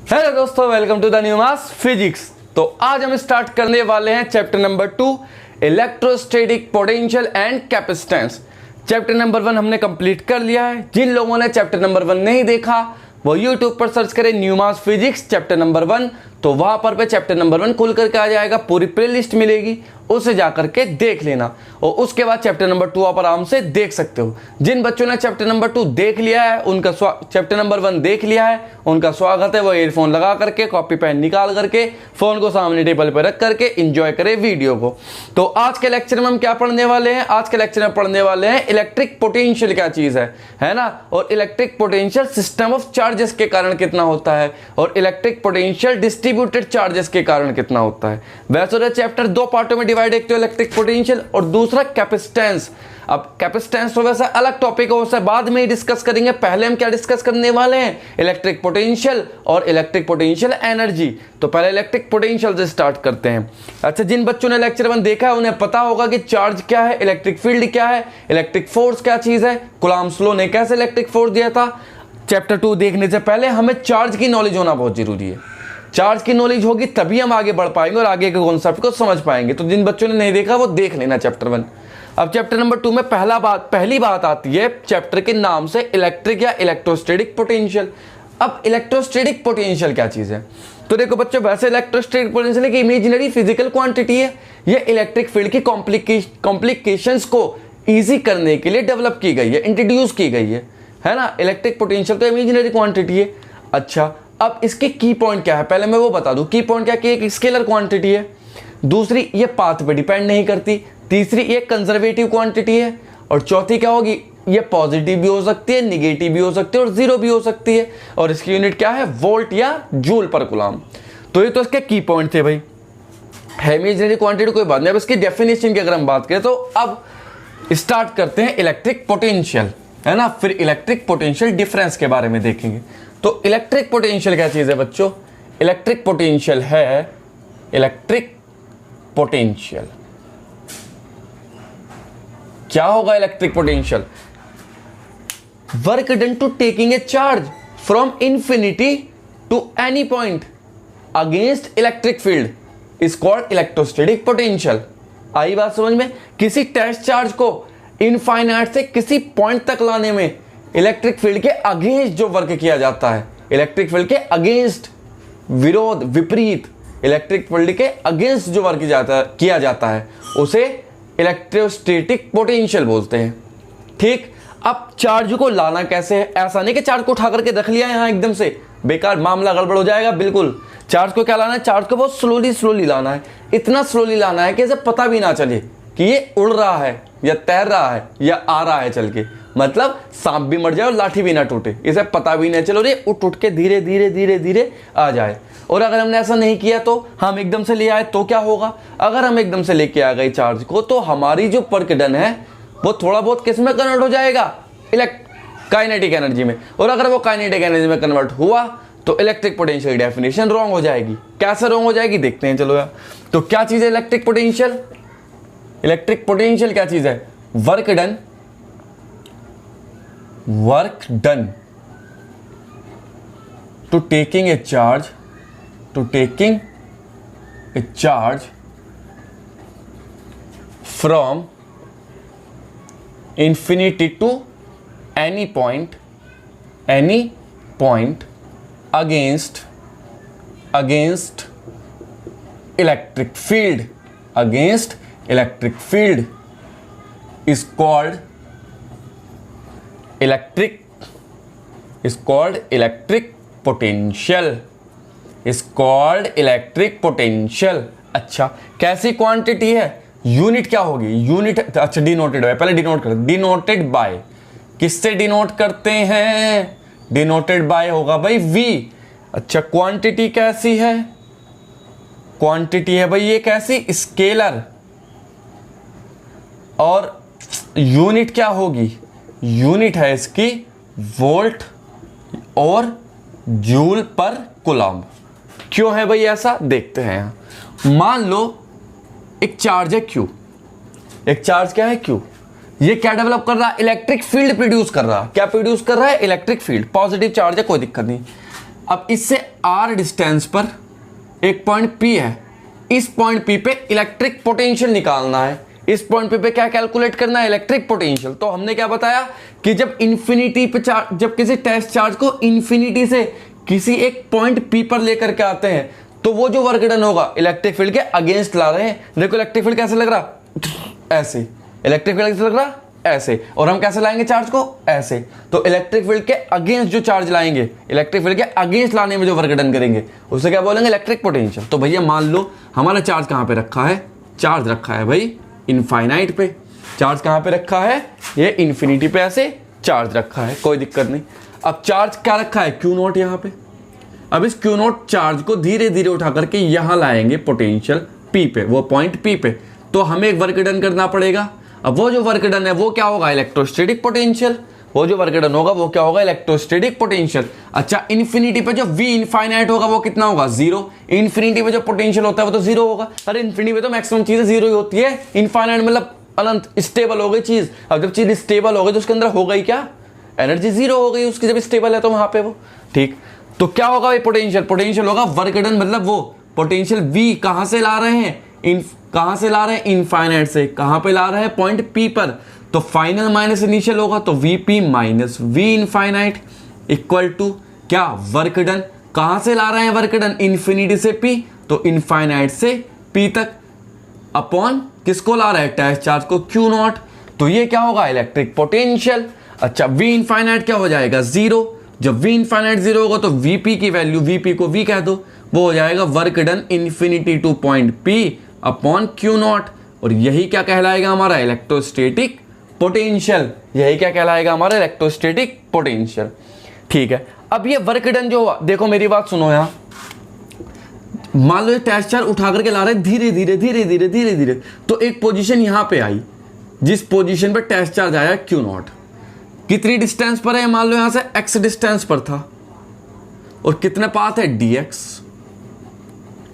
Hello दोस्तों, welcome to the new mass physics. तो आज हम स्टार्ट करने वाले हैं chapter number 2 electrostatic potential and capacitance. Chapter number 1 हमने कंप्लीट कर लिया है। जिन लोगों ने चैप्टर नंबर 1 नहीं देखा वो यूट्यूब पर सर्च करें new mass physics chapter number 1, तो वहां पर पे चैप्टर नंबर 1 खुल करके आ जाएगा, पूरी प्लेलिस्ट मिलेगी, उसे जाकर के देख लेना और उसके बाद चैप्टर नंबर 2 आप आराम से देख सकते हो। जिन बच्चों ने चैप्टर नंबर 2 देख लिया है, उनका चैप्टर नंबर 1 देख लिया है, उनका स्वागत है। वो ईयरफोन लगा करके कॉपी पेन निकाल करके फोन को सामने टेबल पर रख करके एंजॉय करें वीडियो को। तो आज के लेक्चर में हम क्या पढ़ने वाले हैं? आज के लेक्चर में पढ़ने वाले हैं इलेक्ट्रिक पोटेंशियल क्या चीज है ना, और electric potential system of charges के कारण कितना होता है और इलेक्ट्रिक पोटेंशियल डिस्ट्रीब्यूटेड चार्जेस के कारण कितना होता है। वैसे चैप्टर 2 पार्टों में डिवाइड, एक तो इलेक्ट्रिक पोटेंशियल और दूसरा कैपेसिटेंस। अब कैपेसिटेंस तो वैसे अलग टॉपिक है, उसे बाद में ही डिस्कस करेंगे। पहले हम क्या डिस्कस करने वाले हैं? इलेक्ट्रिक पोटेंशियल और इलेक्ट्रिक पोटेंशियल एनर्जी। तो पहले इलेक्ट्रिक पोटेंशियल से स्टार्ट करते हैं। अच्छा, जिन बच्चों ने लेक्चर 1 देखा है उन्हें पता होगा कि चार्ज क्या है, इलेक्ट्रिक फील्ड क्या है, इलेक्ट्रिक फोर्स क्या चीज है, कूलम्ब्स लॉ ने कैसे इलेक्ट्रिक फोर्स दिया था। चैप्टर 2 देखने से पहले हमें चार्ज की नॉलेज होना बहुत जरूरी है। चार्ज की नॉलेज होगी तभी हम आगे बढ़ पाएंगे और आगे के कॉन्सेप्ट को समझ पाएंगे। तो जिन बच्चों ने नहीं देखा वो देख लेना चैप्टर 1। अब चैप्टर नंबर 2 में पहली बात आती है चैप्टर के नाम से, इलेक्ट्रिक या इलेक्ट्रोस्टैटिक पोटेंशियल। अब इलेक्ट्रोस्टैटिक पोटेंशियल क्या चीज है? तो देखो बच्चों, वैसे इलेक्ट्रोस्टैटिक पोटेंशियल एक इमेजिनरी फिजिकल क्वांटिटी है। ये इलेक्ट्रिक फील्ड की कॉम्प्लिकेशंस को ईजी करने के लिए डेवलप की गई है, इंट्रोड्यूस की गई है ना। इलेक्ट्रिक पोटेंशियल तो इमेजिनरी क्वांटिटी है। अच्छा, अब इसके की पॉइंट क्या है पहले मैं वो बता दूं। की पॉइंट क्या कि एक स्केलर क्वांटिटी है, दूसरी ये पाथ पे डिपेंड नहीं करती, तीसरी ये कंजर्वेटिव क्वांटिटी है, और चौथी क्या होगी, ये पॉजिटिव भी हो सकती है, निगेटिव भी हो सकती है और जीरो भी हो सकती है। और इसकी यूनिट क्या है? वोल्ट या जूल पर कूलम्ब। तो ये तो इसके की पॉइंट थे भाई। इमेजिनरी क्वांटिटी कोई बात नहीं। अब इसकी डेफिनेशन की अगर हम बात करें तो अब स्टार्ट करते हैं इलेक्ट्रिक पोटेंशियल, है ना। फिर इलेक्ट्रिक पोटेंशियल डिफरेंस के बारे में देखेंगे। तो इलेक्ट्रिक पोटेंशियल क्या चीज है बच्चों? इलेक्ट्रिक पोटेंशियल है, इलेक्ट्रिक पोटेंशियल क्या होगा? Electric potential work done to taking a charge from infinity to any point against electric field is called electrostatic potential. आई बात समझ में? किसी टेस्ट चार्ज को इनफाइनाइट से किसी पॉइंट तक लाने में इलेक्ट्रिक फील्ड के अगेंस्ट जो वर्क किया जाता है, इलेक्ट्रिक फील्ड के अगेंस्ट, विरोध, विपरीत, इलेक्ट्रिक फील्ड के अगेंस्ट जो वर्क किया जाता है उसे इलेक्ट्रोस्टैटिक पोटेंशियल बोलते हैं। ठीक, अब चार्ज को लाना कैसे है? ऐसा नहीं कि चार्ज को उठा करके रख लिया यहां एकदम से, बेकार, मामला गड़बड़ हो जाएगा बिल्कुल। चार्ज को क्या लाना है? चार्ज को बहुत स्लोली लाना है। इतना स्लोली लाना है कि इसे पता भी ना चले कि ये उड़ रहा है या तैर रहा है या आ रहा है चल के। मतलब सांप भी मर जाए और लाठी भी ना टूटे, इसे पता भी नहीं चलो, रे उठ के धीरे धीरे आ जाए। और अगर हमने ऐसा नहीं किया तो हम एकदम से ले आए तो क्या होगा? अगर हम एकदम से लेके आ गए चार्ज को तो हमारी जो वर्क डन है वो थोड़ा बहुत किस में कन्वर्ट हो जाएगा? काइनेटिक एनर्जी में। और अगर वो काइनेटिक एनर्जी में कन्वर्ट हुआ तो इलेक्ट्रिक पोटेंशियल डेफिनेशन रॉन्ग हो जाएगी। कैसे रॉन्ग हो जाएगी देखते हैं, चलो यार। तो क्या चीज है इलेक्ट्रिक पोटेंशियल? इलेक्ट्रिक पोटेंशियल क्या चीज है? Work done to taking a charge from infinity to any point against electric field is called electric potential. अच्छा, कैसी क्वांटिटी है? यूनिट क्या होगी? यूनिट अच्छा डिनोटेड बाय, पहले डिनोटेड बाय किससे डिनोट करते हैं? डिनोटेड बाय होगा भाई V। अच्छा, क्वांटिटी कैसी है? क्वांटिटी है भाई ये कैसी? स्केलर। और यूनिट क्या होगी? यूनिट है इसकी वोल्ट और जूल पर कूलम्ब। क्यों है भाई ऐसा? देखते हैं यहां। मान लो एक चार्ज है Q। एक चार्ज क्या है? Q। ये क्या डेवलप कर रहा है? इलेक्ट्रिक फील्ड प्रोड्यूस कर रहा है। क्या प्रोड्यूस कर रहा है? Electric field. पॉजिटिव चार्ज है, कोई दिक्कत नहीं। अब इससे r डिस्टेंस पर एक पॉइंट P है, इस पॉइंट P पे इलेक्ट्रिक पोटेंशियल निकालना है। इस पॉइंट पे क्या कैलकुलेट करना है? Electric potential. तो हमने क्या बताया कि जब इंफिनिटी पे चार्ज, जब किसी टेस्ट चार्ज को इंफिनिटी से किसी एक पॉइंट P पर लेकर के आते हैं तो वो जो वर्क डन होगा इलेक्ट्रिक फील्ड के अगेंस्ट ला रहे हैं। देखो इलेक्ट्रिक फील्ड कैसे लग रहा, ऐसे। इलेक्ट्रिक फील्ड कैसे लग रहा, ऐसे। और हम कैसे लाएंगे चार्ज को, ऐसे। तो इलेक्ट्रिक फील्ड के अगेंस्ट जो चार्ज लाएंगे, इलेक्ट्रिक फील्ड के अगेंस्ट लाने में जो वर्क डन करेंगे उसे क्या बोलेंगे, इलेक्ट्रिक पोटेंशियल। तो भैया मान लो हमारा चार्ज कहां पे रखा है, चार्ज रखा है भाई इनफाइनाइट पे। चार्ज कहां पे रखा है, ये इन्फिनिटी पे ऐसे चार्ज रखा है, कोई दिक्कत नहीं। अब चार्ज क्या रखा है, क्यू नॉट यहां पे। अब इस क्यू नॉट चार्ज को धीरे धीरे उठा करके यहां लाएंगे पोटेंशियल P पे, वो पॉइंट P पे। तो हमें एक वर्क डन करना पड़ेगा। अब वो जो वर्क डन है वो क्या होगा, इलेक्ट्रोस्टैटिक पोटेंशियल। वो जो वर्क डन होगा वो क्या होगा, इलेक्ट्रोस्टैटिक पोटेंशियल। अच्छा, इन्फिनिटी पे जो V इनफाइनाइट होगा वो कितना होगा, 0। इन्फिनिटी पे जो पोटेंशियल होता है वो तो 0 होगा। अरे इन्फिनिटी पे तो मैक्सिमम चीजें 0 ही होती है, इनफाइनाइट मतलब अनंत, स्टेबल हो गई चीज। अब जब चीज स्टेबल हो गई तो उसके अंदर हो गई क्या, एनर्जी 0 हो गई उसकी, जब स्टेबल है तो वहां पे वो, ठीक। तो क्या होगा भाई, पोटेंशियल। पोटेंशियल होगा वर्क डन, मतलब वो पोटेंशियल V कहां से ला रहे हैं, कहां से ला रहे हैं, इनफाइनाइट से। कहां पे ला रहे हैं, पॉइंट P पर। तो फाइनल माइनस इनिशियल होगा, तो VP minus V infinite equal to क्या, वर्क डन। कहां से ला रहे हैं वर्क डन, इन्फिनिटी से P, तो इनफाइनाइट से P तक, अपॉन किसको ला रहे हैं, टेस्ट चार्ज को, Q नॉट। तो ये क्या होगा, इलेक्ट्रिक पोटेंशियल। अच्छा, V इनफाइनाइट क्या हो जाएगा, 0। जब V इनफाइनाइट 0 होगा तो VP की वैल्यू, VP को V कह दो, वो हो जाएगा work done infinity two point P upon Q not. और यही क्या कहलाएगा हमारा, इलेक्ट्रोस्टैटिक पोटेंशियल। यही क्या कहलाएगा हमारा, इलेक्ट्रोस्टैटिक पोटेंशियल। ठीक है, अब ये वर्क डन जो हुआ, देखो मेरी बात सुनो यहां, मान लो टेस्ट चार्ज उठा करके ला रहे हैं धीरे धीरे धीरे धीरे धीरे धीरे, तो एक पोजीशन यहां पे आई, जिस पोजीशन पे टेस्ट चार्ज आया Q नॉट, कितनी डिस्टेंस पर है, मान लो यहां से x डिस्टेंस पर था, और कितने पाथ है, dx।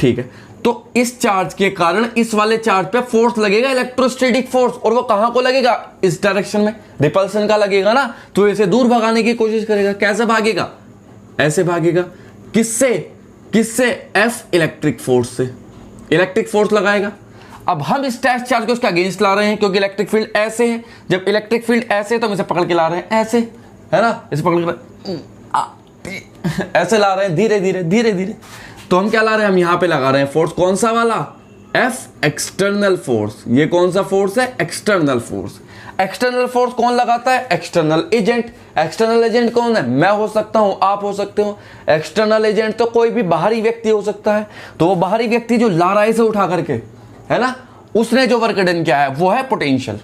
ठीक है, तो इस चार्ज के कारण इस वाले चार्ज पे फोर्स लगेगा, इलेक्ट्रोस्टैटिक फोर्स, और वो कहां को लगेगा, इस डायरेक्शन में, रिपल्सन का लगेगा ना। तो इसे दूर भगाने की कोशिश करेगा, कैसे भागेगा, ऐसे भागेगा। किससे, किससे, F इलेक्ट्रिक फोर्स से, इलेक्ट्रिक फोर्स लगाएगा। अब हम इस टेस्ट चार्ज को उसके अगेंस्ट ला रहे हैं, क्योंकि इलेक्ट्रिक फील्ड ऐसे है। जब इलेक्ट्रिक फील्ड ऐसे है तो हम इसे पकड़ के ला रहे हैं ऐसे, है ना, इसे पकड़ के ऐसे ला रहे हैं धीरे धीरे धीरे धीरे। तो हम क्या ला रहे हैं, हम यहां पे लगा रहे हैं फोर्स, कौन सा वाला, F एक्सटर्नल फोर्स। ये कौन सा फोर्स है, एक्सटर्नल फोर्स। एक्सटर्नल फोर्स कौन लगाता है, एक्सटर्नल एजेंट। एक्सटर्नल एजेंट कौन है, मैं हो सकता हूं, आप हो सकते हो। एक्सटर्नल एजेंट तो कोई भी बाहरी व्यक्ति हो सकता है। तो वो बाहरी व्यक्ति जो ला रहा है इसे उठा करके, है ना, उसने जो वर्क डन किया है वो है पोटेंशियल।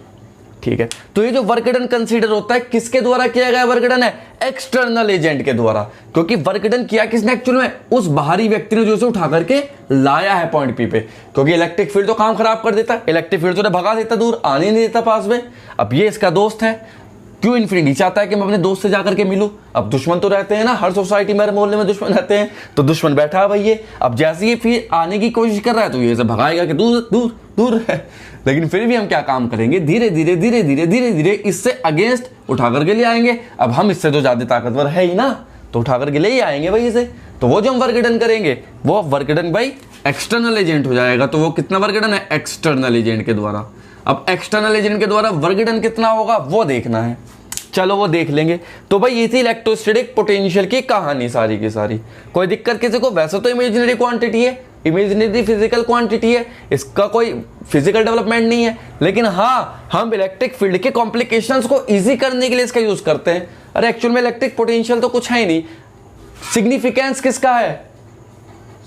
ठीक है, तो ये जो वर्क डन कंसीडर होता है किसके द्वारा किया गया वर्क डन है, एक्सटर्नल एजेंट के द्वारा। क्योंकि वर्क डन किया किसने एक्चुअल में, उस बाहरी व्यक्ति ने जो उसे उठा करके लाया है पॉइंट P पे। क्योंकि इलेक्ट्रिक फील्ड तो काम खराब कर देता है, इलेक्ट्रिक फील्ड तो भगा देता, दूर आने नहीं देता पास में। अब ये इसका दोस्त है, क्यों इन्फिनिटी चाहता है कि मैं अपने दोस्त से जाकर के मिलूं। अब दुश्मन तो रहते हैं ना, हर सोसाइटी में, हर मोहल्ले में दुश्मन रहते हैं। तो दुश्मन बैठा है भाई ये, अब जैसे ये फिर आने की कोशिश कर रहा है तो ये इसे भगाएगा कि दूर दूर दूर है। लेकिन फिर भी हम क्या काम करेंगे, धीरे धीरे धीरे धीरे धीरे धीरे इससे अगेंस्ट उठा करके ले आएंगे। अब हम इससे तो ज्यादा ताकतवर है ही ना, तो उठा करके ले ही आएंगे भाई इसे। तो वो जो हम वर्क डन करेंगे वो वर्क डन भाई एक्सटर्नल एजेंट हो जाएगा। तो वो कितना वर्क डन है, एक्सटर्नल एजेंट के द्वारा। अब एक्सटर्नल एजेंट के द्वारा वर्क डन कितना होगा वो देखना है, चलो वो देख लेंगे। तो भाई ये थी इलेक्ट्रोस्टैटिक पोटेंशियल की कहानी सारी की सारी। कोई दिक्कत किसी को, वैसे तो इमेजिनरी क्वांटिटी है, इमेजिनरी फिजिकल क्वांटिटी है, इसका कोई फिजिकल डेवलपमेंट नहीं है। लेकिन हाँ, हम इलेक्ट्रिक फील्ड के कॉम्प्लिकेशंस को इजी करने के लिए इसका यूज करते हैं। अरे एक्चुअल में इलेक्ट्रिक पोटेंशियल तो कुछ है ही नहीं। सिग्निफिकेंस किसका है,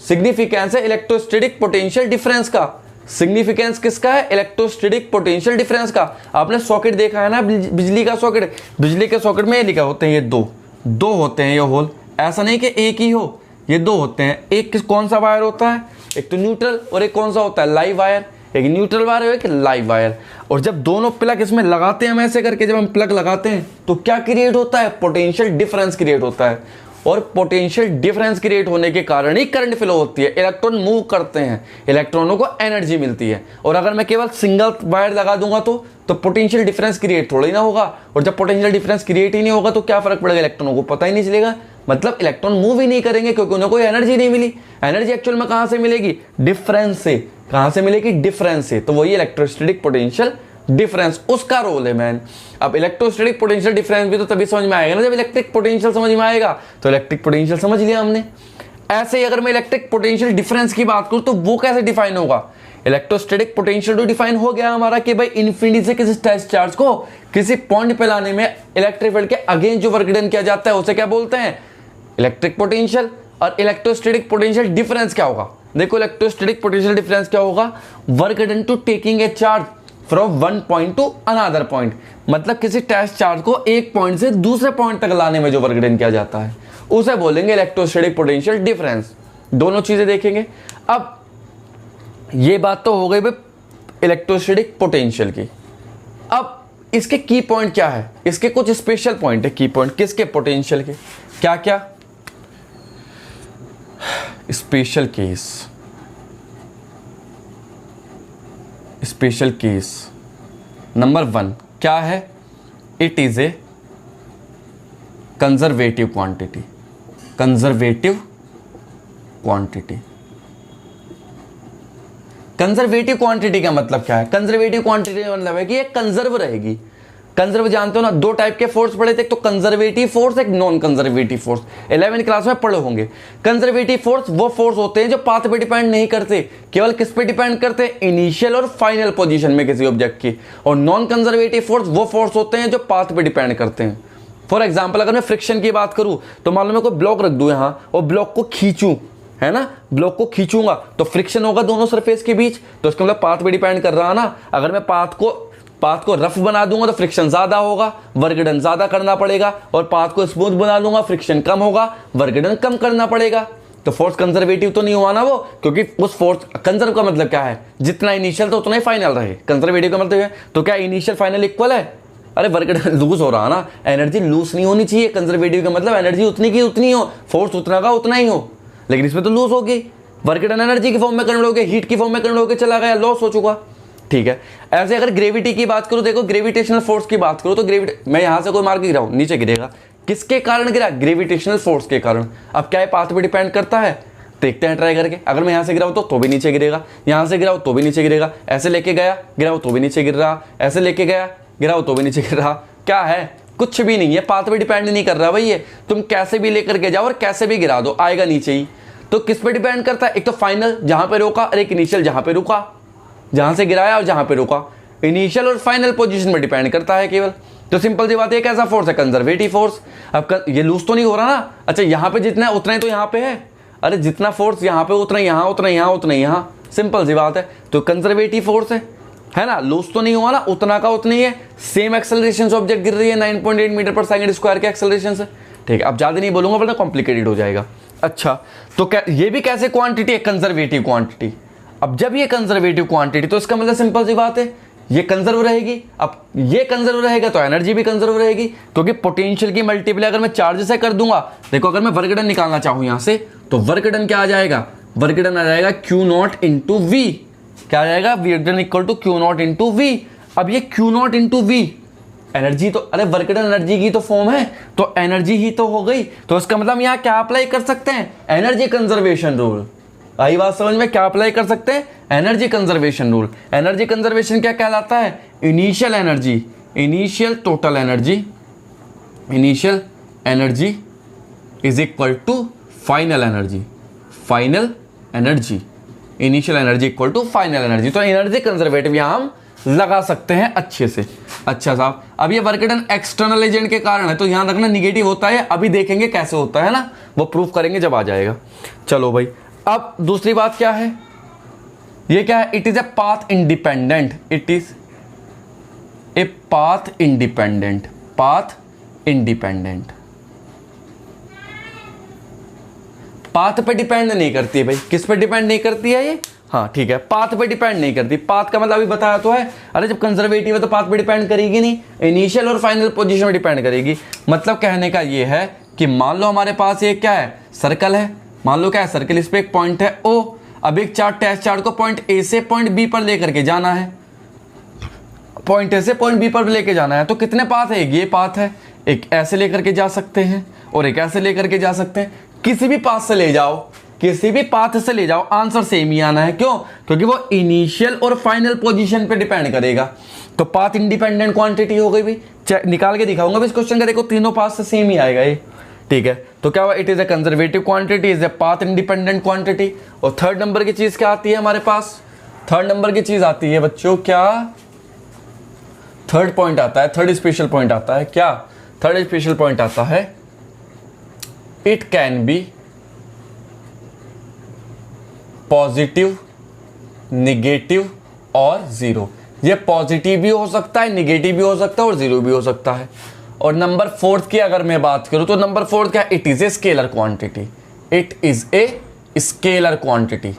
सिग्निफिकेंस है इलेक्ट्रोस्टैटिक पोटेंशियल डिफरेंस का। सिग्निफिकेंस किसका है, इलेक्ट्रोस्टैटिक पोटेंशियल डिफरेंस का। आपने सॉकेट देखा है ना, बिजली का सॉकेट, बिजली के सॉकेट में ये लिखा होते हैं, ये दो होते हैं ये होल, ऐसा नहीं कि एक ही हो, ये दो होते हैं। एक कौन सा वायर होता है, एक तो न्यूट्रल, और एक कौन सा होता है, लाइव वायर। एक न्यूट्रल वायर है, एक लाइव वायर। और जब दोनों प्लग इसमें लगाते हैं हम ऐसे करके, जब हम प्लग लगाते हैं तो क्या क्रिएट होता है, पोटेंशियल डिफरेंस क्रिएट होता है। और पोटेंशियल डिफरेंस क्रिएट होने के कारण ही करंट फ्लो होती है, इलेक्ट्रॉन मूव करते हैं, इलेक्ट्रॉनों को एनर्जी मिलती है। और अगर मैं केवल सिंगल वायर लगा दूंगा तो पोटेंशियल डिफरेंस क्रिएट थोड़ा ही ना होगा। और जब पोटेंशियल डिफरेंस क्रिएट ही नहीं होगा तो क्या फर्क पड़ेगा, इलेक्ट्रॉनों को पता ही नहीं चलेगा। मतलब इलेक्ट्रॉन मूव ही नहीं करेंगे क्योंकि उन्हें कोई एनर्जी नहीं मिली। एनर्जी एक्चुअल में कहां से मिलेगी? डिफरेंस से। कहां से मिलेगी? डिफरेंस से। तो वही इलेक्ट्रोस्टैटिक पोटेंशियल डिफरेंस, उसका रोल है मैन। अब इलेक्ट्रोस्टैटिक पोटेंशियल डिफरेंस भी तो तभी समझ में आएगा ना जब इलेक्ट्रिक पोटेंशियल समझ में आएगा। तो इलेक्ट्रिक पोटेंशियल समझ लिया हमने। ऐसे ही अगर मैं इलेक्ट्रिक पोटेंशियल डिफरेंस की बात करूं तो वो कैसे डिफाइन होगा? इलेक्ट्रोस्टैटिक पोटेंशियल तो डिफाइन हो गया हमारा कि भाई इन्फिनिटी से किसी टेस्ट चार्ज को किसी पॉइंट पे लाने में इलेक्ट्रिक फील्ड के अगेंस्ट जो वर्क डन किया जाता है उसे क्या बोलते हैं? Electric potential. और इलेक्ट्रोस्टैटिक पोटेंशियल डिफरेंस क्या होगा? देखो इलेक्ट्रोस्टैटिक पोटेंशियल डिफरेंस क्या होगा? Work done to taking a charge from one point to another point, मतलब किसी टेस्ट चार्ज को एक पॉइंट से दूसरे पॉइंट तक लाने में जो वर्क डन किया जाता है उसे बोलेंगे इलेक्ट्रोस्टैटिक पोटेंशियल डिफरेंस। दोनों चीजें देखेंगे। अब ये बात तो हो गई भाई इलेक्ट्रोस्टैटिक पोटेंशियल की। अब इसके की पॉइंट क्या है? इसके कुछ स्पेशल पॉइंट है। की पॉइंट किसके? पोटेंशियल के। क्या क्या? Special case. Special case number 1 क्या है? It is a conservative quantity. Conservative quantity. Conservative quantity का मतलब क्या है? कंजर्वेटिव क्वांटिटी का मतलब है कि ये कंजर्व रहेगी। कंजर्व जानते हो ना, दो टाइप के फोर्स पढ़े थे, एक तो कंजर्वेटिव फोर्स, एक नॉन कंजर्वेटिव फोर्स। 11वीं क्लास में पढ़े होंगे। कंजर्वेटिव फोर्स वो फोर्स होते हैं जो पाथ पे डिपेंड नहीं करते, केवल किस पे डिपेंड करते हैं? इनिशियल और फाइनल पोजीशन में किसी ऑब्जेक्ट की। और नॉन कंजर्वेटिव फोर्स वो फोर्स होते हैं जो पाथ पे डिपेंड करते हैं। फॉर एग्जाम्पल अगर मैं फ्रिक्शन की बात करूं तो मालूम है कोई ब्लॉक रख दूं यहां और ब्लॉक को खींचूं, है ना, ब्लॉक को खींचूंगा तो फ्रिक्शन होगा दोनों सरफेस के बीच, तो इसका मतलब पाथ पे डिपेंड कर रहा ना। अगर मैं पाथ को रफ बना दूंगा तो फ्रिक्शन ज्यादा होगा, वर्क डन ज्यादा करना पड़ेगा, और पाथ को स्मूथ बना दूंगा फ्रिक्शन कम होगा, वर्क डन कम करना पड़ेगा। तो फोर्स कंजर्वेटिव तो नहीं हुआ ना वो, क्योंकि उस फोर्स कंजर्व का मतलब क्या है? जितना इनिशियल तो उतना ही फाइनल रहे। कंजर्वेटिव का मतलब है तो क्या इनिशियल फाइनल इक्वल है? अरे वर्क डन लूज हो रहा ना, एनर्जी लूज नहीं होनी चाहिए। कंजर्वेटिव का मतलब एनर्जी उतनी की उतनी हो, फोर्स उतना का उतना ही हो, लेकिन इसमें तो लूज होगी। वर्क डन एनर्जी की फॉर्म में कन्वर्ट होकर हीट की फॉर्म में कन्वर्ट होकर चला गया, लॉस हो चुका। ठीक है। ऐसे अगर ग्रेविटी की बात करूं, देखो ग्रेविटेशनल फोर्स की बात करूं तो मैं यहां से कोई मार के गिरा हूं, नीचे गिरेगा। किसके कारण गिरा? ग्रेविटेशनल फोर्स के कारण। अब क्या है? पाथ पे डिपेंड करता है। देखते हैं ट्राई करके। अगर मैं यहां से गिराऊं तो भी नीचे गिरेगा, यहां से गिराऊं तो भी नीचे गिरेगा, ऐसे लेके गया गिराऊं तो भी नीचे गिर रहा, ऐसे लेके गया गिराऊं तो भी नीचे गिर रहा। क्या है? कुछ भी नहीं है, पाथ पे डिपेंड नहीं कर रहा भाई। ये तुम कैसे भी लेकर के जाओ और कैसे भी गिरा दो आएगा नीचे ही। तो किस पे डिपेंड करता है? एक तो फाइनल जहां पे रोका और एक इनिशियल जहां पे रुका, जहां से गिराया और जहां पे रुका। इनिशियल और फाइनल पोजीशन में डिपेंड करता है केवल। तो सिंपल सी बात है, कैसा फोर्स है? Conservative force. अब ये लूज तो नहीं हो रहा ना। अच्छा यहां पे जितना है उतना ही तो यहां पे है। अरे जितना फोर्स यहां पे उतना यहां, उतना यहां, उतना यहां। सिंपल सी बात है। तो कंजर्वेटिव फोर्स है ना, लूज तो नहीं हुआ ना, उतना का उतना ही है। सेम एक्सेलरेशन से ऑब्जेक्ट गिर रही है 9.8 मीटर पर सेकंड स्क्वायर के एक्सेलरेशन से। ठीक है, अब ज्यादा नहीं बोलूंगा वरना कॉम्प्लिकेटेड हो जाएगा। अच्छा तो ये भी कैसे क्वांटिटी है? Conservative quantity. अब जब ये कंजर्वेटिव क्वांटिटी तो इसका मतलब सिंपल सी बात है, ये कंजर्व रहेगी। अब ये कंजर्व रहेगा तो एनर्जी भी कंजर्व रहेगी, क्योंकि पोटेंशियल की मल्टीप्लाई अगर मैं चार्ज से कर दूंगा, देखो अगर मैं वर्क डन निकालना चाहूं यहां से तो वर्क डन क्या आ जाएगा? वर्क डन आ जाएगा Q नॉट इंटू वी। क्या आ जाएगा? Work done equal to Q naught into V. अब ये Q naught into V energy तो, अरे वर्क डन एनर्जी की तो फॉर्म है, तो एनर्जी ही तो हो गई। तो इसका मतलब यहां क्या अप्लाई कर सकते हैं? Energy conservation rule. आई बात समझ में? क्या अप्लाई कर सकते हैं? Energy conservation rule. Energy conservation क्या कहलाता है? Initial energy, initial total energy, initial energy is equal to final energy, final energy, initial energy equal to final energy. तो एनर्जी कंजर्वेटिव यहां हम लगा सकते हैं अच्छे से। अच्छा साहब, अब ये वर्क डन एक्सटर्नल एजेंट के कारण है तो ध्यान रखना निगेटिव होता है। अभी देखेंगे कैसे होता है ना, वो प्रूफ करेंगे जब आ जाएगा। चलो भाई, अब दूसरी बात क्या है? ये क्या है? It is a path independent. It is a path independent, path independent. Path पे डिपेंड नहीं करती है भाई। किस पे डिपेंड नहीं करती है ये? हाँ ठीक है, पाथ पे डिपेंड नहीं करती। पाथ का मतलब अभी बताया तो है। अरे जब कंजर्वेटिव है तो पाथ पे डिपेंड करेगी नहीं, इनिशियल और फाइनल पोजीशन में डिपेंड करेगी। मतलब कहने का ये है कि मान लो हमारे पास ये क्या है? सर्कल है। मान लो क्या है? सर्कल। इस पे एक पॉइंट है O। अब एक टेस्ट चार्ज को पॉइंट A से पॉइंट B पर लेकर के जाना है, पॉइंट A से पॉइंट B पर लेके जाना है। तो कितने पाथ है? ये पाथ है। एक ऐसे लेकर के जा सकते हैं और एक ऐसे लेकर के जा सकते हैं। किसी भी पाथ से ले जाओ, किसी भी पाथ से ले जाओ, आंसर सेम ही आना है। क्यों? क्योंकि वो इनिशियल और फाइनल पोजीशन पे डिपेंड करेगा। तो पाथ इंडिपेंडेंट क्वांटिटी हो गई भी, निकाल के दिखाऊंगा भी इस क्वेश्चन का, देखो तीनों पाथ से सेम ही आएगा ये, ठीक है। तो क्या हुआ, it is a conservative quantity, is a path independent quantity. और थर्ड नंबर की चीज क्या आती है हमारे पास? थर्ड नंबर की चीज आती है बच्चों क्या? थर्ड पॉइंट आता है, थर्ड स्पेशल पॉइंट आता है क्या? थर्ड स्पेशल पॉइंट आता है it can be positive, negative और जीरो। ये पॉजिटिव भी हो सकता है, निगेटिव भी हो सकता है और जीरो भी हो सकता है। और नंबर फोर्थ की अगर मैं बात करूं तो नंबर फोर्थ क्या? It is a scalar quantity, it is a scalar quantity,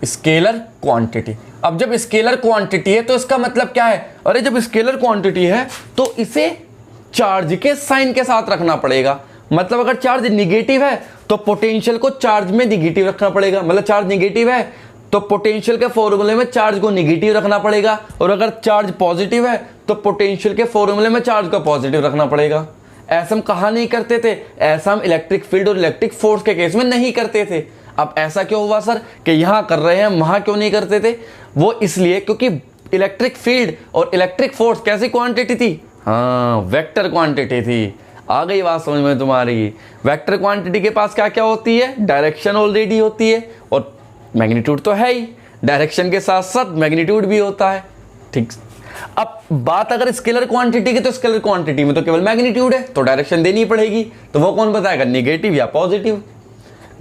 scalar quantity. अब जब स्केलर क्वांटिटी है तो इसका मतलब क्या है? अरे जब स्केलर क्वांटिटी है तो इसे चार्ज के साइन के साथ रखना पड़ेगा। मतलब अगर चार्ज निगेटिव है तो पोटेंशियल को चार्ज में निगेटिव रखना पड़ेगा। मतलब चार्ज निगेटिव है तो पोटेंशियल के फॉर्मूले में चार्ज को निगेटिव रखना पड़ेगा, और अगर चार्ज पॉजिटिव है तो पोटेंशियल के फॉर्मूले में चार्ज को पॉजिटिव रखना पड़ेगा। ऐसा हम कहाँ नहीं करते थे? ऐसा हम इलेक्ट्रिक फील्ड और इलेक्ट्रिक फोर्स के केस में नहीं करते थे। अब ऐसा क्यों हुआ सर कि यहाँ कर रहे हैं वहाँ क्यों नहीं करते थे? वो इसलिए क्योंकि इलेक्ट्रिक फील्ड और इलेक्ट्रिक फोर्स कैसी क्वांटिटी थी? हाँ, वेक्टर क्वांटिटी थी। आ गई बात समझ में तुम्हारी? वेक्टर क्वांटिटी के पास क्या क्या होती है? डायरेक्शन ऑलरेडी होती है और मैग्नीट्यूड तो है ही, डायरेक्शन के साथ साथ मैग्नीट्यूड भी होता है, ठीक। अब बात अगर स्केलर क्वांटिटी की, तो स्केलर क्वांटिटी में तो केवल मैग्नीट्यूड है, तो डायरेक्शन देनी पड़ेगी। तो वो कौन बताएगा? निगेटिव या पॉजिटिव।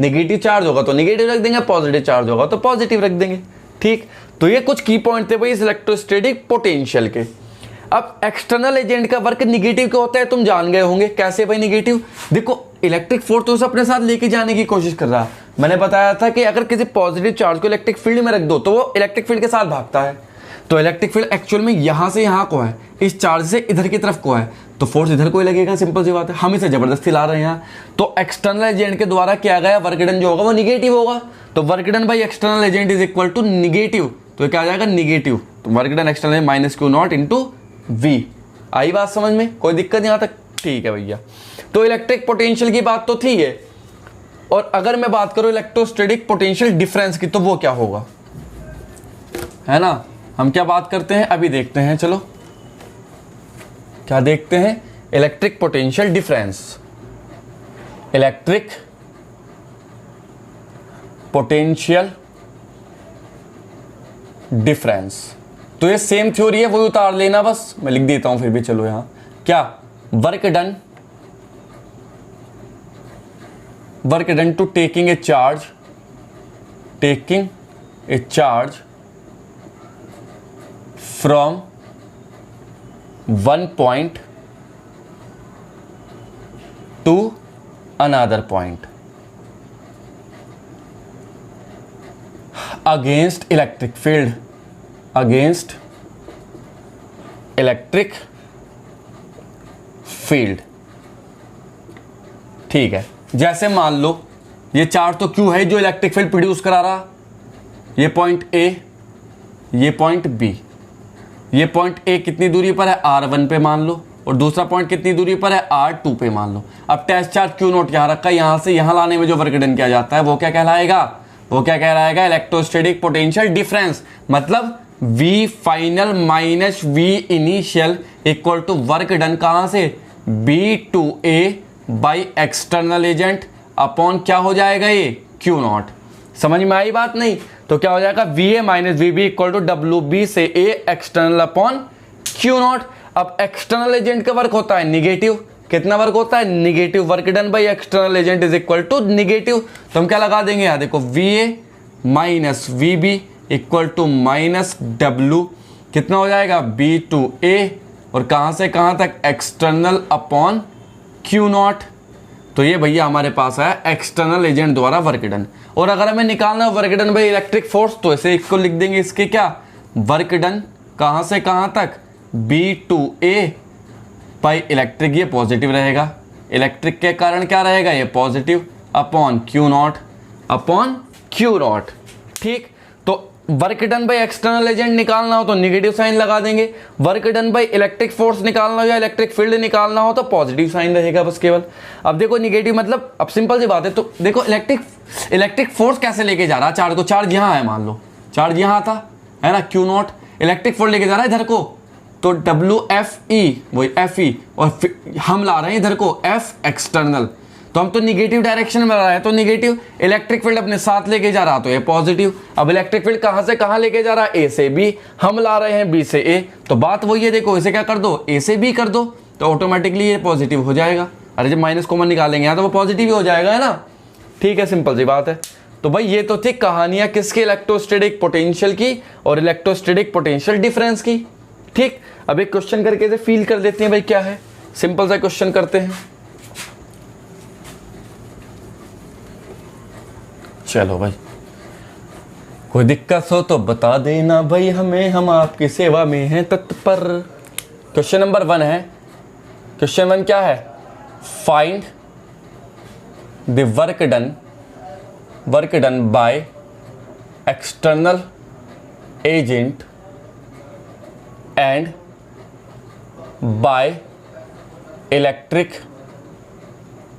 निगेटिव चार्ज होगा तो निगेटिव रख देंगे, पॉजिटिव चार्ज होगा तो पॉजिटिव रख देंगे, ठीक। तो ये कुछ की पॉइंट थे भाई इस इलेक्ट्रोस्टैटिक पोटेंशियल के। अब एक्सटर्नल एजेंट का वर्क निगेटिव क्यों होता है तुम जान गए होंगे। कैसे भाई निगेटिव? देखो इलेक्ट्रिक फोर्स तो उसे अपने साथ लेके जाने की कोशिश कर रहा है। मैंने बताया था कि अगर किसी पॉजिटिव चार्ज को इलेक्ट्रिक फील्ड में रख दो तो वो इलेक्ट्रिक फील्ड के साथ भागता है। तो इलेक्ट्रिक फील्ड एक्चुअल में यहां से यहां को है, इस चार्ज से इधर की तरफ को है, तो फोर्स इधर को ही लगेगा। सिंपल सी बात है, हम इसे जबरदस्ती ला रहे हैं। तो एक्सटर्नल एजेंट के द्वारा किया गया वर्क डन जो होगा वो निगेटिव होगा। तो work done by external agent is equal to negative, तो क्या आ जाएगा? निगेटिव। तो work done external minus Q naught into V. आई बात समझ में? कोई दिक्कत नहीं यहाँ तक? ठीक है भैया। तो इलेक्ट्रिक पोटेंशियल की बात तो थी है। और अगर मैं बात करूं इलेक्ट्रोस्टैटिक पोटेंशियल डिफरेंस की, तो वो क्या होगा, है ना? हम क्या बात करते हैं अभी देखते हैं। चलो क्या देखते हैं? Electric potential difference, electric potential difference. तो ये सेम थ्योरी है, वही उतार लेना बस, मैं लिख देता हूं फिर भी। चलो यहां क्या? Work done to taking a charge from one point to another point against electric field, ठीक है। जैसे मान लो ये चार्ज तो क्यू है जो इलेक्ट्रिक फील्ड प्रोड्यूस करा रहा, ये पॉइंट ए, ये पॉइंट बी। ये पॉइंट ए कितनी दूरी पर है? R1 पे मान लो, और दूसरा पॉइंट कितनी दूरी पर है? R2 पे मान लो। अब टेस्ट चार्ज क्यू नोट यहाँ रखा है, यहां से यहां लाने में जो वर्क डन किया जाता है वो क्या कहलाएगा? वो क्या कहलाएगा? Electrostatic potential difference. मतलब V final minus V initial equal to work done कहां से? B2A by external agent upon क्या हो जाएगा? ये Q नॉट। समझ में आई बात? नहीं तो क्या हो जाएगा? VA minus VB equal to WB से A external upon Q naught. अब एक्सटर्नल एजेंट का वर्क होता है निगेटिव। कितना वर्क होता है? Negative. Work done by external agent is equal to negative. तो हम क्या लगा देंगे यहाँ? देखो VA minus VB equal to minus W, कितना हो जाएगा? B2A, और कहां से कहां तक? External upon Q naught. तो ये भैया हमारे पास है एक्सटर्नल एजेंट द्वारा वर्क डन। और अगर हमें निकालना work done by electric force, तो इसे इक्वल लिख देंगे इसके क्या? वर्क डन कहां से कहां तक? B2A बाई इलेक्ट्रिक, ये पॉजिटिव रहेगा, इलेक्ट्रिक के कारण क्या रहेगा? ये पॉजिटिव, अपॉन Q नॉट, ठीक। तो work done by external agent निकालना हो तो नेगेटिव साइन लगा देंगे, work done by electric force निकालना हो या इलेक्ट्रिक फील्ड निकालना हो तो पॉजिटिव साइन रहेगा बस केवल। अब देखो नेगेटिव मतलब, अब सिंपल सी बात है, तो देखो इलेक्ट्रिक फोर्स कैसे लेके जा रहा है चार्ज को, चार्ज यहाँ है, मान लो चार्ज यहाँ था, है ना, Q नॉट, इलेक्ट्रिक फोर्स लेके जा रहा है इधर को, तो WFE वही FE, और हम ला रहे हैं इधर को F एक्सटर्नल, तो हम तो निगेटिव डायरेक्शन में ला रहे हैं, तो निगेटिव इलेक्ट्रिक फील्ड अपने साथ लेके जा रहा तो ये पॉजिटिव। अब इलेक्ट्रिक फील्ड कहां से कहां लेके जा रहा है, A से B, हम ला रहे हैं B से A, तो बात वही है, देखो इसे क्या कर दो, A से B कर दो, तो ऑटोमेटिकली ये पॉजिटिव हो जाएगा। अरे जब माइनस कॉमन निकालेंगे यहाँ तो वो पॉजिटिव ही हो जाएगा, है ना, ठीक है, सिंपल सी बात है। तो भाई ये तो थी कहानियां किसकी, इलेक्ट्रोस्टैटिक पोटेंशियल की और इलेक्ट्रोस्टैटिक पोटेंशियल डिफरेंस की। ठीक, अब एक क्वेश्चन करके इसे फील कर देते हैं भाई क्या है, सिंपल सा क्वेश्चन करते हैं। चलो भाई, कोई दिक्कत हो तो बता देना भाई हमें, हम आपकी सेवा में हैं तत्पर। क्वेश्चन नंबर 1 है, क्वेश्चन 1 क्या है, find the work done by external agent and by electric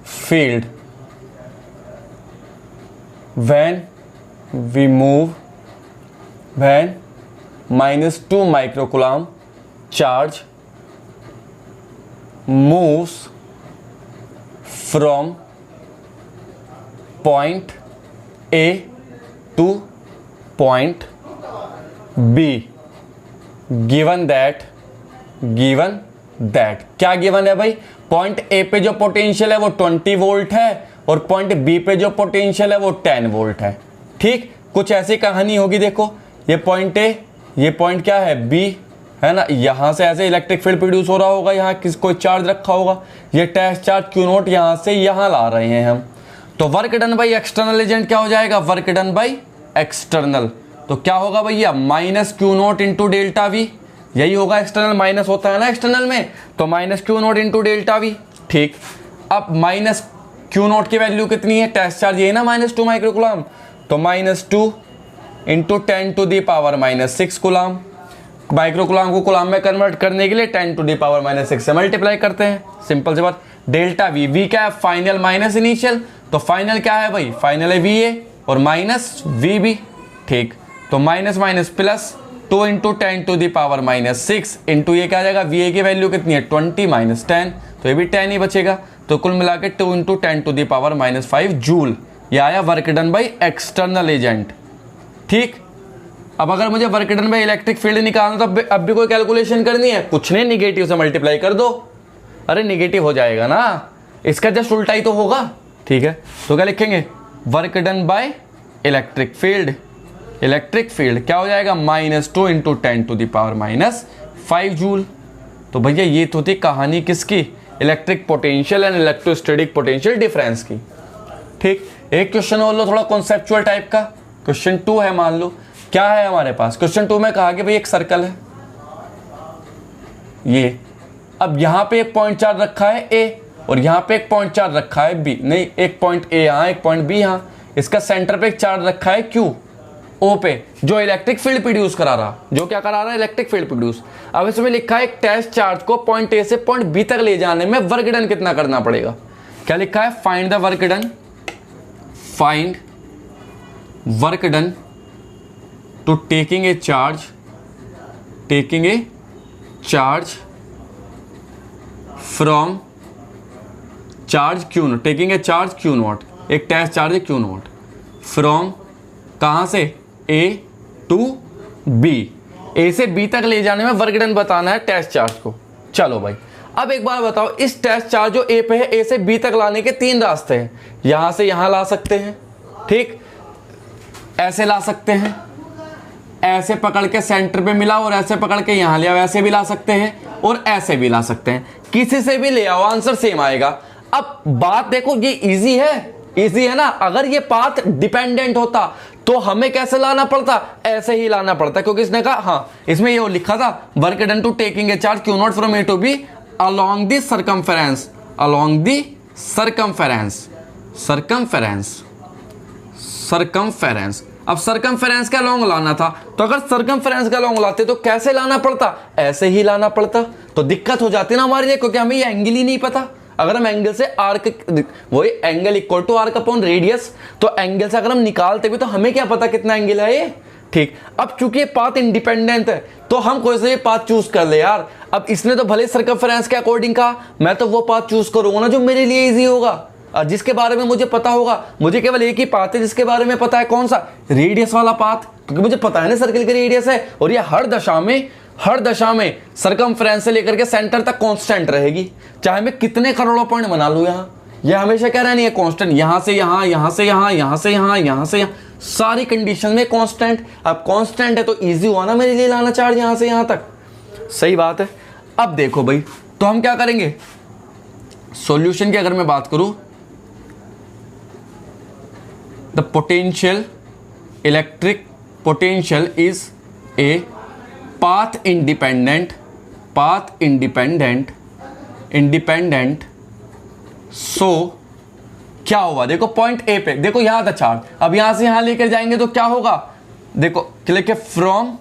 field when -2 microcoulomb charge moves from point A to point B, given that क्या गिवन है भाई, पॉइंट ए पे जो पोटेंशियल है वो 20 वोल्ट है और पॉइंट बी पे जो पोटेंशियल है वो 10 वोल्ट है। ठीक, कुछ ऐसी कहानी होगी, देखो ये पॉइंट ए, ये पॉइंट क्या है बी, है ना, यहां से ऐसे इलेक्ट्रिक फील्ड प्रोड्यूस हो रहा होगा, यहाँ कोई चार्ज रखा होगा, ये टेस्ट चार्ज Q नोट यहां से यहां ला रहे हैं हम, तो work done by external agent क्या हो जाएगा, वर्क डन बाई एक्सटर्नल, तो क्या होगा भैया, -Q note into delta we, यही होगा, एक्सटर्नल माइनस होता है ना एक्सटर्नल में, तो -Q note into delta we. ठीक, अब Q नोट की वैल्यू कितनी है, टेस्ट चार्ज ये है ना -2 माइक्रोकूलम, तो -2 इंटू 10⁻⁻6 कूलम, माइक्रोकूलम को कूलम में कन्वर्ट करने के लिए 10⁻⁻6 से मल्टीप्लाई करते हैं, सिंपल सी बात। डेल्टा वी, वी क्या है, फाइनल माइनस इनिशियल, तो फाइनल क्या है भाई, फाइनल है VA और माइनस VB। ठीक, तो minus minus plus 2 into 10⁻⁻6 into ये क्या आ जाएगा, VA की वैल्यू कितनी है 20 - 10, तो ये भी 10 ही बचेगा, तो कुल मिला के 2 इंटू 10⁻⁻5 जूल, ये आया work done by external agent. ठीक, अब अगर मुझे work done by electric field निकालना तो अब भी कोई कैलकुलेशन करनी है, कुछ नहीं, निगेटिव से मल्टीप्लाई कर दो, अरे निगेटिव हो जाएगा ना, इसका जस्ट उल्टा ही तो होगा। ठीक है, तो क्या लिखेंगे, work done by electric field क्या हो जाएगा, -2 इंटू 10⁻⁻5 जूल। तो भैया ये तो थी कहानी किसकी, electric potential and electrostatic potential difference की। ठीक, एक क्वेश्चन और लो थोड़ा कॉन्सेप्चुअल टाइप का, क्वेश्चन 2 है, मान लो क्या है हमारे पास, क्वेश्चन 2 में कहा कि भाई एक सर्कल है ये, अब यहां पे एक पॉइंट चार्ज रखा है A और यहां पे एक पॉइंट चार्ज रखा है B, नहीं एक पॉइंट A यहाँ, एक पॉइंट B यहाँ, इसका सेंटर पे एक चार्ज रखा है Q O पे, जो इलेक्ट्रिक फील्ड प्रोड्यूस करा रहा, जो क्या करा रहा है, इलेक्ट्रिक फील्ड प्रोड्यूस। अब इसमें लिखा है एक टेस्ट चार्ज को पॉइंट A से पॉइंट B तक ले जाने में वर्क डन कितना करना पड़ेगा, क्या लिखा है, find the work done to taking a charge from charge Q naught, taking a charge Q naught, एक टेस्ट चार्ज है Q नोट, फ्रॉम कहां से A टू B, A से B तक ले जाने में वर्क डन बताना है टेस्ट चार्ज को। चलो भाई, अब एक बार बताओ, इस टेस्ट चार्ज जो A पे है, A से B तक लाने के 3 रास्ते हैं, यहां से यहां ला सकते हैं, ठीक, ऐसे ला सकते हैं, ऐसे पकड़ के सेंटर पे मिला और ऐसे पकड़ के यहां ले आओ, ऐसे भी ला सकते हैं और ऐसे भी ला सकते हैं, किसी से भी ले आओ आंसर सेम आएगा। अब बात देखो, ये इजी है ना, अगर ये पाथ डिपेंडेंट होता तो हमें कैसे लाना पड़ता, ऐसे ही लाना पड़ता, क्योंकि इसने कहा, हाँ इसमें ये लिखा था work done to taking a charge Q naught from A to B along the circumference अब सरकमफेरेंस का लॉन्ग लाना था, तो अगर सरकमफेरेंस का लॉन्ग लाते तो कैसे लाना पड़ता, ऐसे ही लाना पड़ता, तो दिक्कत हो जाती ना हमारे लिए, क्योंकि हमें ये एंगल ही नहीं पता। अगर हम एंगल से आर्क, वही angle equal to arc upon radius, तो एंगल से अगर हम निकालते भी तो हमें क्या पता कितना एंगल है ये, ठीक। अब चूंकि ये पाथ इंडिपेंडेंट है तो हम कोई सा भी पाथ चूज कर ले यार। अब इसने तो भले सरकमफेरेंस के अकॉर्डिंग कहा, मैं तो वो पाथ चूज करूंगा ना जो मेरे लिए इजी होगा, जिसके बारे में मुझे पता होगा। मुझे केवल एक ही पाथ है जिसके बारे में पता है, कौन सा, रेडियस वाला पाथ, क्योंकि मुझे पता है ना सर्कल की रेडियस है, और ये हर दशा में सरकमफेरेंस से लेकर के सेंटर तक कांस्टेंट रहेगी, चाहे मैं कितने करोड़ों पॉइंट बना लूं यहाँ, ये हमेशा क्या रहनी है, कांस्टेंट। यहां से यहां, यहां से यहां, यहां से यहां, यहां से यहां, सारी कंडीशन में कांस्टेंट। अब कांस्टेंट है तो इजी हुआ ना मेरे लिए लाना चार्ज यहां से यहां तक, सही बात है। अब देखो भाई, तो हम क्या करेंगे, सॉल्यूशन की अगर मैं बात करूं, the potential, electric potential is a path independent so क्या होगा, देखो पॉइंट ए पे, देखो यहां था चार्ज, अब यहां से यहां लेकर जाएंगे तो क्या होगा, देखो क्लिक है from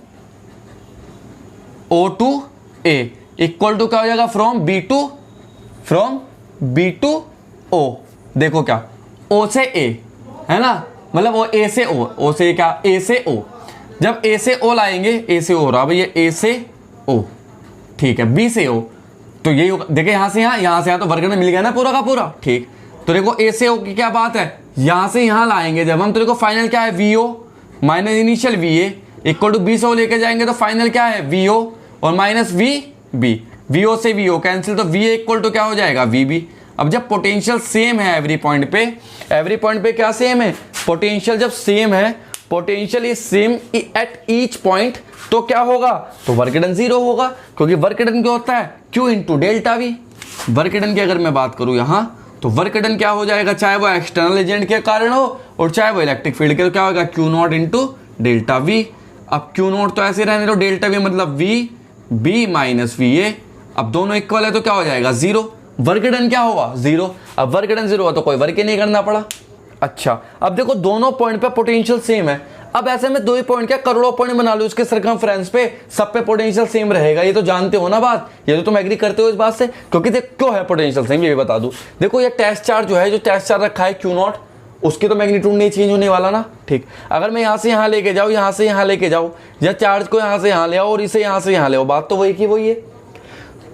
O to A equal to क्या हो जाएगा, फ्रॉम बी टू ओ। देखो क्या, ओ से ए है ना, मतलब वो ए से ओ से क्या, ए से ओ। जब ए से ओ लाएंगे, ए से ओ हो रहा भैया, ए से ओ, ठीक है, बी से ओ, तो यही होगा। देखिए यहां से यहां तो वर्ग में मिल गया ना पूरा का पूरा, ठीक। तो देखो ए से ओ की क्या बात है, यहां से यहां लाएंगे जब हम, तो देखो फाइनल क्या है, V O minus initial V A equal to B से ओ लेके जाएंगे तो फाइनल क्या है, वी ओ और minus V B, V O से वी ओ कैंसिल, तो वी ए इक्वल टू क्या हो जाएगा, वी बी। अब जब पोटेंशियल सेम है एवरी पॉइंट पे क्या सेम है, पोटेंशियल जब सेम है, potential is same at each point, तो क्या होगा, तो वर्क डन जीरो होगा, क्योंकि वर्क डन क्या होता है, Q into delta we. Work done की अगर मैं बात करूं यहां, तो वर्क डन क्या हो जाएगा, चाहे वो एक्सटर्नल एजेंट के कारण हो और चाहे वो इलेक्ट्रिक फील्ड के, तो क्या होगा, Q naught into delta V. अब क्यू नॉट तो ऐसे रहने दो, डेल्टा वी मतलब V B minus V A, अब दोनों इक्वल है तो क्या हो जाएगा, जीरो। वर्क डन क्या होगा, जीरो। अब वर्क डन जीरो हुआ तो कोई वर्क ही नहीं करना पड़ा। अच्छा, अब देखो दोनों पॉइंट पे पोटेंशियल सेम है, अब ऐसे में दो ही पॉइंट क्या करोड़ों पॉइंट बना लो उसके सरकमफेरेंस पे, सब पे पोटेंशियल सेम रहेगा, ये तो जानते हो ना बात, ये तो तुम एग्री करते हो इस बात से, क्योंकि देख क्यों है पोटेंशियल सेम ये भी बता दूं। देखो ये टेस्ट चार्ज जो है, जो टेस्ट चार्ज रखा है क्यू नॉट, उसकी तो मैग्नीट्यूड नहीं चेंज होने वाला ना, ठीक। अगर मैं यहां से यहां लेके जाऊं, यहां से यहां लेके जाऊं, या चार्ज को यहां से यहां ले आओ और इसे यहां से यहां ले आओ, बात तो वही की वही है।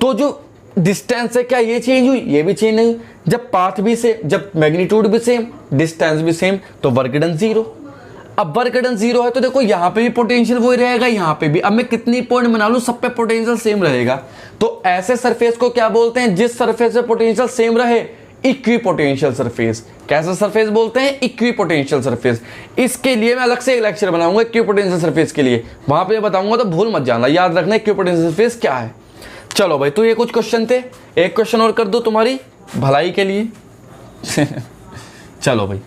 तो जो डिस्टेंस है क्या ये चेंज हुई, ये भी चेंज नहीं। जब पाथ भी सेम, जब मैग्नीट्यूड भी सेम, डिस्टेंस भी सेम, तो वर्क डन जीरो। अब वर्क डन जीरो है तो देखो यहां पे भी पोटेंशियल वही रहेगा, यहां पे भी। अब मैं कितनी पॉइंट बना लूं, सब पे पोटेंशियल सेम रहेगा। तो ऐसे सरफेस को क्या बोलते हैं, जिस सरफेस पे पोटेंशियल सेम रहे, इक्विपोटेंशियल सरफेस। कैसा सरफेस बोलते हैं, इक्विपोटेंशियल सरफेस। इसके लिए मैं अलग से एक लेक्चर बनाऊंगा इक्विपोटेंशियल सरफेस के लिए, वहां पे बताऊंगा, तो भूल मत जाना, याद रखना इक्विपोटेंशियल सरफेस क्या है। चलो भाई, तो ये कुछ क्वेश्चन थे, एक क्वेश्चन और कर दो तुम्हारी भलाई के लिए चलो भाई,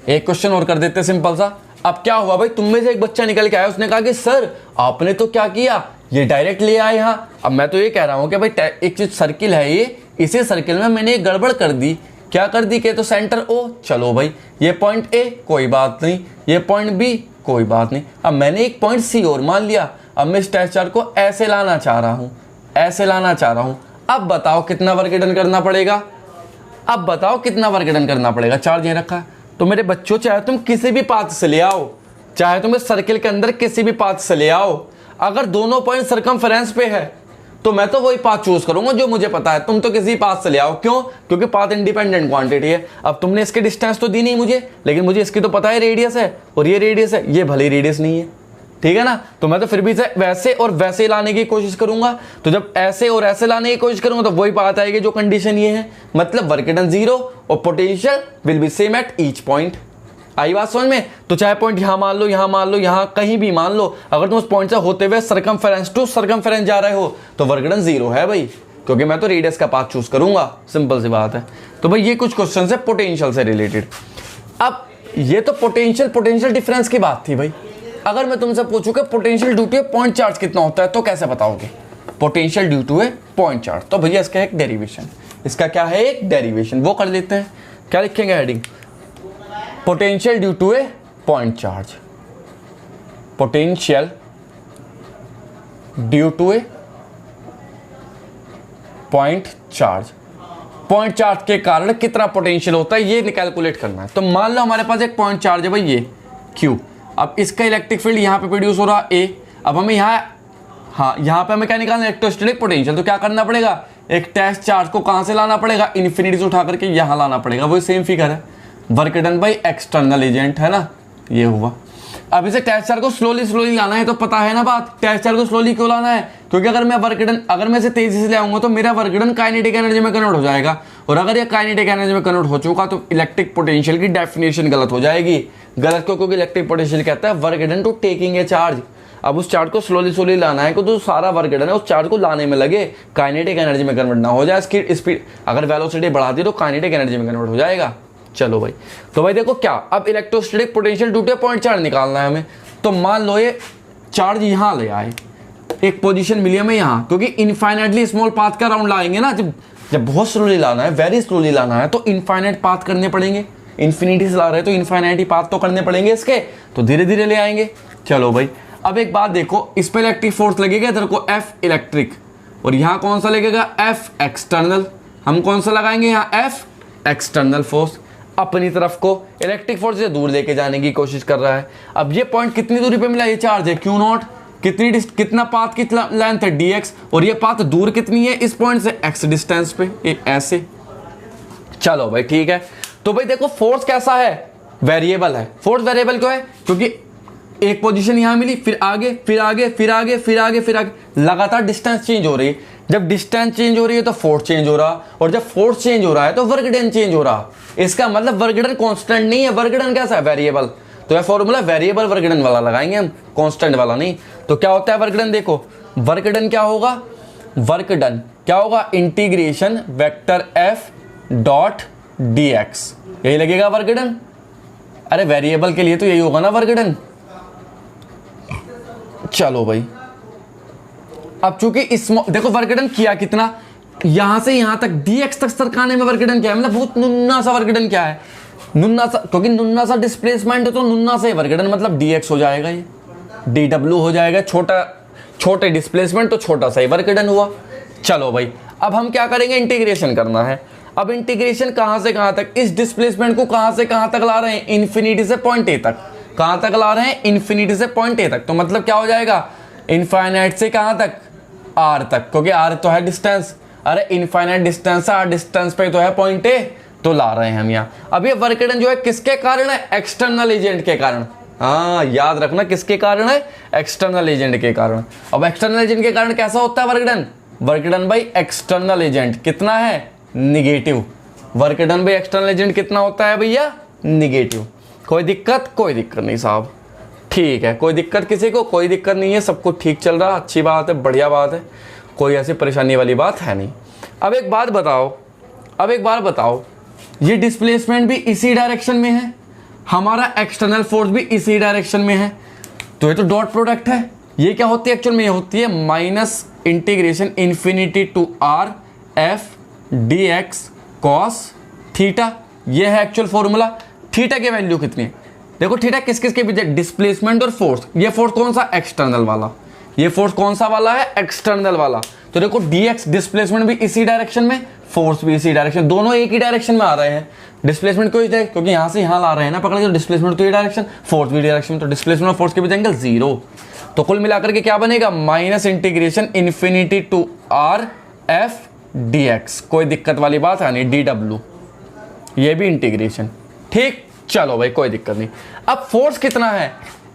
एक क्वेश्चन और कर देते सिंपल सा। अब क्या हुआ भाई, तुम में से एक बच्चा निकल के आया, उसने कहा कि सर आपने तो क्या किया, ये डायरेक्ट ले आए यहाँ। अब मैं तो ये कह रहा हूँ कि भाई एक जो सर्किल है ये, इसी सर्किल में मैंने एक गड़बड़ कर दी। क्या कर दी, के तो सेंटर ओ, चलो भाई ये पॉइंट ए कोई बात नहीं, ये पॉइंट बी कोई बात नहीं, अब मैंने एक पॉइंट सी और मान लिया। अब मैं इस टेस्ट चार्ज को ऐसे लाना चाह रहा हूं, ऐसे लाना चाह रहा हूं। अब बताओ कितना वर्क डन करना पड़ेगा, अब बताओ कितना वर्क डन करना पड़ेगा। चार्ज ये रखा है, तो मेरे बच्चों चाहे तुम किसी भी पाथ से ले आओ, चाहे तुम इस सर्किल के अंदर किसी भी पाथ से ले आओ, अगर दोनों पॉइंट सरकमफेरेंस पे है तो मैं तो वही पाथ चूज करूंगा जो मुझे पता है। तुम तो किसी पाथ से ले आओ, क्यों, क्योंकि पाथ इंडिपेंडेंट क्वांटिटी है। अब तुमने इसके डिस्टेंस तो दी नहीं मुझे, लेकिन मुझे इसकी तो पता है रेडियस है, और ये रेडियस है, ये भले रेडियस नहीं है, ठीक है ना। तो मैं तो फिर भी वैसे और वैसे लाने की कोशिश करूंगा। तो जब ऐसे और ऐसे लाने की कोशिश करूंगा तो वही बात आएगी जो कंडीशन ये है, मतलब वर्क डन जीरो और potential will be same at each point. आई बात समझ में। तो चाहे पॉइंट यहां मान लो, यहां मान लो, यहां कहीं भी मान लो, अगर तुम उस पॉइंट से होते हुए सरकमफेरेंस टू सरकमफेरेंस जा रहे हो तो वर्क डन जीरो है भाई, क्योंकि मैं तो रेडियस का पाथ चूज करूंगा, सिंपल सी बात है। तो भाई ये कुछ क्वेश्चन है पोटेंशियल से रिलेटेड। अब ये तो पोटेंशियल डिफरेंस की बात थी भाई। अगर मैं तुमसे पूछूं कि potential due to a point charge कितना होता है, तो कैसे बताओगे potential due to a point charge. तो भैया इसका एक डेरिवेशन, इसका क्या है, एक डेरिवेशन, वो कर लेते हैं। क्या लिखेंगे heading, potential due to a point charge, potential due to a point charge. Point charge के कारण कितना पोटेंशियल होता है ये कैलकुलेट करना है। तो मान लो हमारे पास एक पॉइंट चार्ज है भाई ये Q, अब इसका इलेक्ट्रिक फील्ड यहाँ पे प्रोड्यूस हो रहा A, अब हमें यहाँ पे हमें क्या निकालना है, इलेक्ट्रोस्टैटिक पोटेंशियल। तो क्या करना पड़ेगा, एक टेस्ट चार्ज को कहाँ से लाना पड़ेगा, इन्फिनिटी से उठा करके यहाँ लाना पड़ेगा। वही सेम फिगर है, work done by external agent है ना, ये हुआ। अब इसे टेस्ट चार्ज को स्लोली लाना है, तो पता है ना बात, टेस्ट चार्ज को स्लोली क्यों लाना है, क्योंकि अगर मैं इसे तेजी से ले आऊंगा तो मेरा वर्क डन काइनेटिक एनर्जी में कन्वर्ट हो जाएगा, और अगर ये काइनेटिक एनर्जी में कन्वर्ट हो चुका तो इलेक्ट्रिक पोटेंशियल की डेफिनेशन गलत हो जाएगी। गलत क्यों, क्योंकि इलेक्ट्रिक पोटेंशियल कहता है work done to taking a charge. अब उस चार्ज को स्लोली लाना है, तो सारा वर्क डन है उस चार्ज को लाने में लगे, काइनेटिक एनर्जी में कन्वर्ट ना हो जाए। इसकी स्पीड अगर वेलोसिटी बढ़ा दी तो काइनेटिक एनर्जी में कन्वर्ट हो जाएगा। चलो भाई, तो भाई देखो क्या, अब electrostatic potential due two point charge निकालना है हमें। तो मान लो ये चार्ज यहाँ ले आए, एक पोजीशन मिली हमें यहाँ, क्योंकि इनफाइनाइटली स्मॉल पाथ का राउंड लाएंगे ना, जब बहुत स्लोली लाना है, वेरी स्लोली लाना है, तो इनफाइनाइट पाथ करने पड़ेंगे। इन्फिनिटी से ला रहे हैं तो इनफाइनाइट पाथ तो करने पड़ेंगे इसके, तो धीरे धीरे ले आएंगे। चलो भाई, अब एक बात देखो, इस पर इलेक्ट्रिक फोर्स लगेगा इधर को F इलेक्ट्रिक, और यहाँ कौन सा लगेगा F एक्सटर्नल। हम कौन सा लगाएंगे यहाँ F एक्सटर्नल फोर्स, अपनी तरफ को इलेक्ट्रिक फोर्स से दूर लेके जाने की कोशिश कर रहा है। अब ये पॉइंट कितनी दूरी पे मिला, ये चार्ज है Q0, कितना पाथ की लेंथ है dx, और ये पाथ दूर कितनी है इस पॉइंट से x डिस्टेंस पे, एक ऐसे। चलो भाई ठीक है, तो भाई देखो फोर्स कैसा है, वेरिएबल है। फोर्स वेरिएबल क्यों है, क्योंकि एक पोजीशन यहां मिली, फिर आगे फिर आगे फिर आगे फिर आगे फिर आगे, लगातार डिस्टेंस चेंज हो रही है। जब डिस्टेंस चेंज हो रही है तो फोर्स चेंज हो रहा, और जब फोर्स चेंज हो रहा है तो वर्क डन चेंज हो रहा। इसका मतलब वर्क डन कांस्टेंट नहीं है, वर्क डन कैसा है, वेरिएबल। तो यह फॉर्मूला वेरिएबल वर्क डन वाला लगाएंगे हम, कांस्टेंट वाला नहीं। तो क्या होता है वर्क डन, देखो वर्क डन क्या होगा, वर्क डन क्या होगा, integration vector F dot dx, यही लगेगा वर्क डन। अरे वेरिएबल के लिए तो यही होगा ना वर्क डन। चलो भाई, अब चूंकि इस देखो वर्क डन किया कितना, यहां से यहां तक dx तक सरकाने में वर्क डन क्या है, मतलब बहुत नुन्ना सा वर्क डन क्या है, नुन्ना सा, क्योंकि नुन्ना सा डिस्प्लेसमेंट है तो नुन्ना से वर्क डन मतलब dx हो जाएगा, ये dw हो जाएगा, छोटे डिस्प्लेसमेंट तो छोटा सा ही वर्क डन हुआ। चलो भाई, अब हम क्या करेंगे, इंटीग्रेशन करना है। अब इंटीग्रेशन कहां से कहां तक, इस डिस्प्लेसमेंट को कहां से कहां तक ला रहे हैं, इन्फिनिटी से पॉइंट ए तक। कहां तक ला रहे हैं, इन्फिनिटी से पॉइंट ए तक। तो मतलब क्या हो जाएगा, इनफाइनाइट से कहां तक, r तक, क्योंकि r तो है डिस्टेंस। अरे इनफाइनाइट डिस्टेंस है, r डिस्टेंस पे तो है पॉइंट ए, तो ला रहे हैं हम यहाँ। अब ये वर्क डन जो है किसके कारण है, एक्सटर्नल एजेंट के कारण। हाँ याद रखना, किसके कारण है, एक्सटर्नल एजेंट के कारण। अब एक्सटर्नल एजेंट के कारण कैसा होता है work done, work done by external agent कितना है, negative. Work done by external agent कितना होता है भैया, निगेटिव। कोई दिक्कत, कोई दिक्कत नहीं साहब, ठीक है, कोई दिक्कत किसी को, कोई दिक्कत नहीं है, सब कुछ ठीक चल रहा, अच्छी बात है, बढ़िया बात है, कोई ऐसी परेशानी वाली बात है नहीं। अब एक बात बताओ, ये डिस्प्लेसमेंट भी इसी डायरेक्शन में है, हमारा एक्सटर्नल फोर्स भी इसी डायरेक्शन में है, तो ये तो डॉट प्रोडक्ट है। ये क्या होती है एक्चुअल में, ये होती है minus integration infinity to r f dx cos theta. ये है एक्चुअल फॉर्मूला। थीटा की वैल्यू कितनी है, देखो थीटा किस किस के बीच, डिस्प्लेसमेंट और फोर्स। ये फोर्स कौन सा, एक्सटर्नल वाला, ये फोर्स कौन सा वाला है, एक्सटर्नल वाला। तो देखो dx डिस्प्लेसमेंट भी इसी डायरेक्शन में, फोर्स भी इसी डायरेक्शन, दोनों एक ही डायरेक्शन में आ रहे हैं। डिस्प्लेसमेंट क्यों, क्योंकि यहां से यहां ला रहे हैं ना, पकड़ के, डिस्प्लेसमेंट तो ये डायरेक्शन, फोर्स भी डायरेक्शन, तो डिस्प्लेसमेंट और फोर्स के बीच एंगल 0। तो कुल मिलाकर के क्या बनेगा, minus integration infinity to r f dx, कोई दिक्कत वाली बात है नहीं, dw, ये भी इंटीग्रेशन, ठीक। चलो भाई कोई दिक्कत नहीं। अब फोर्स कितना है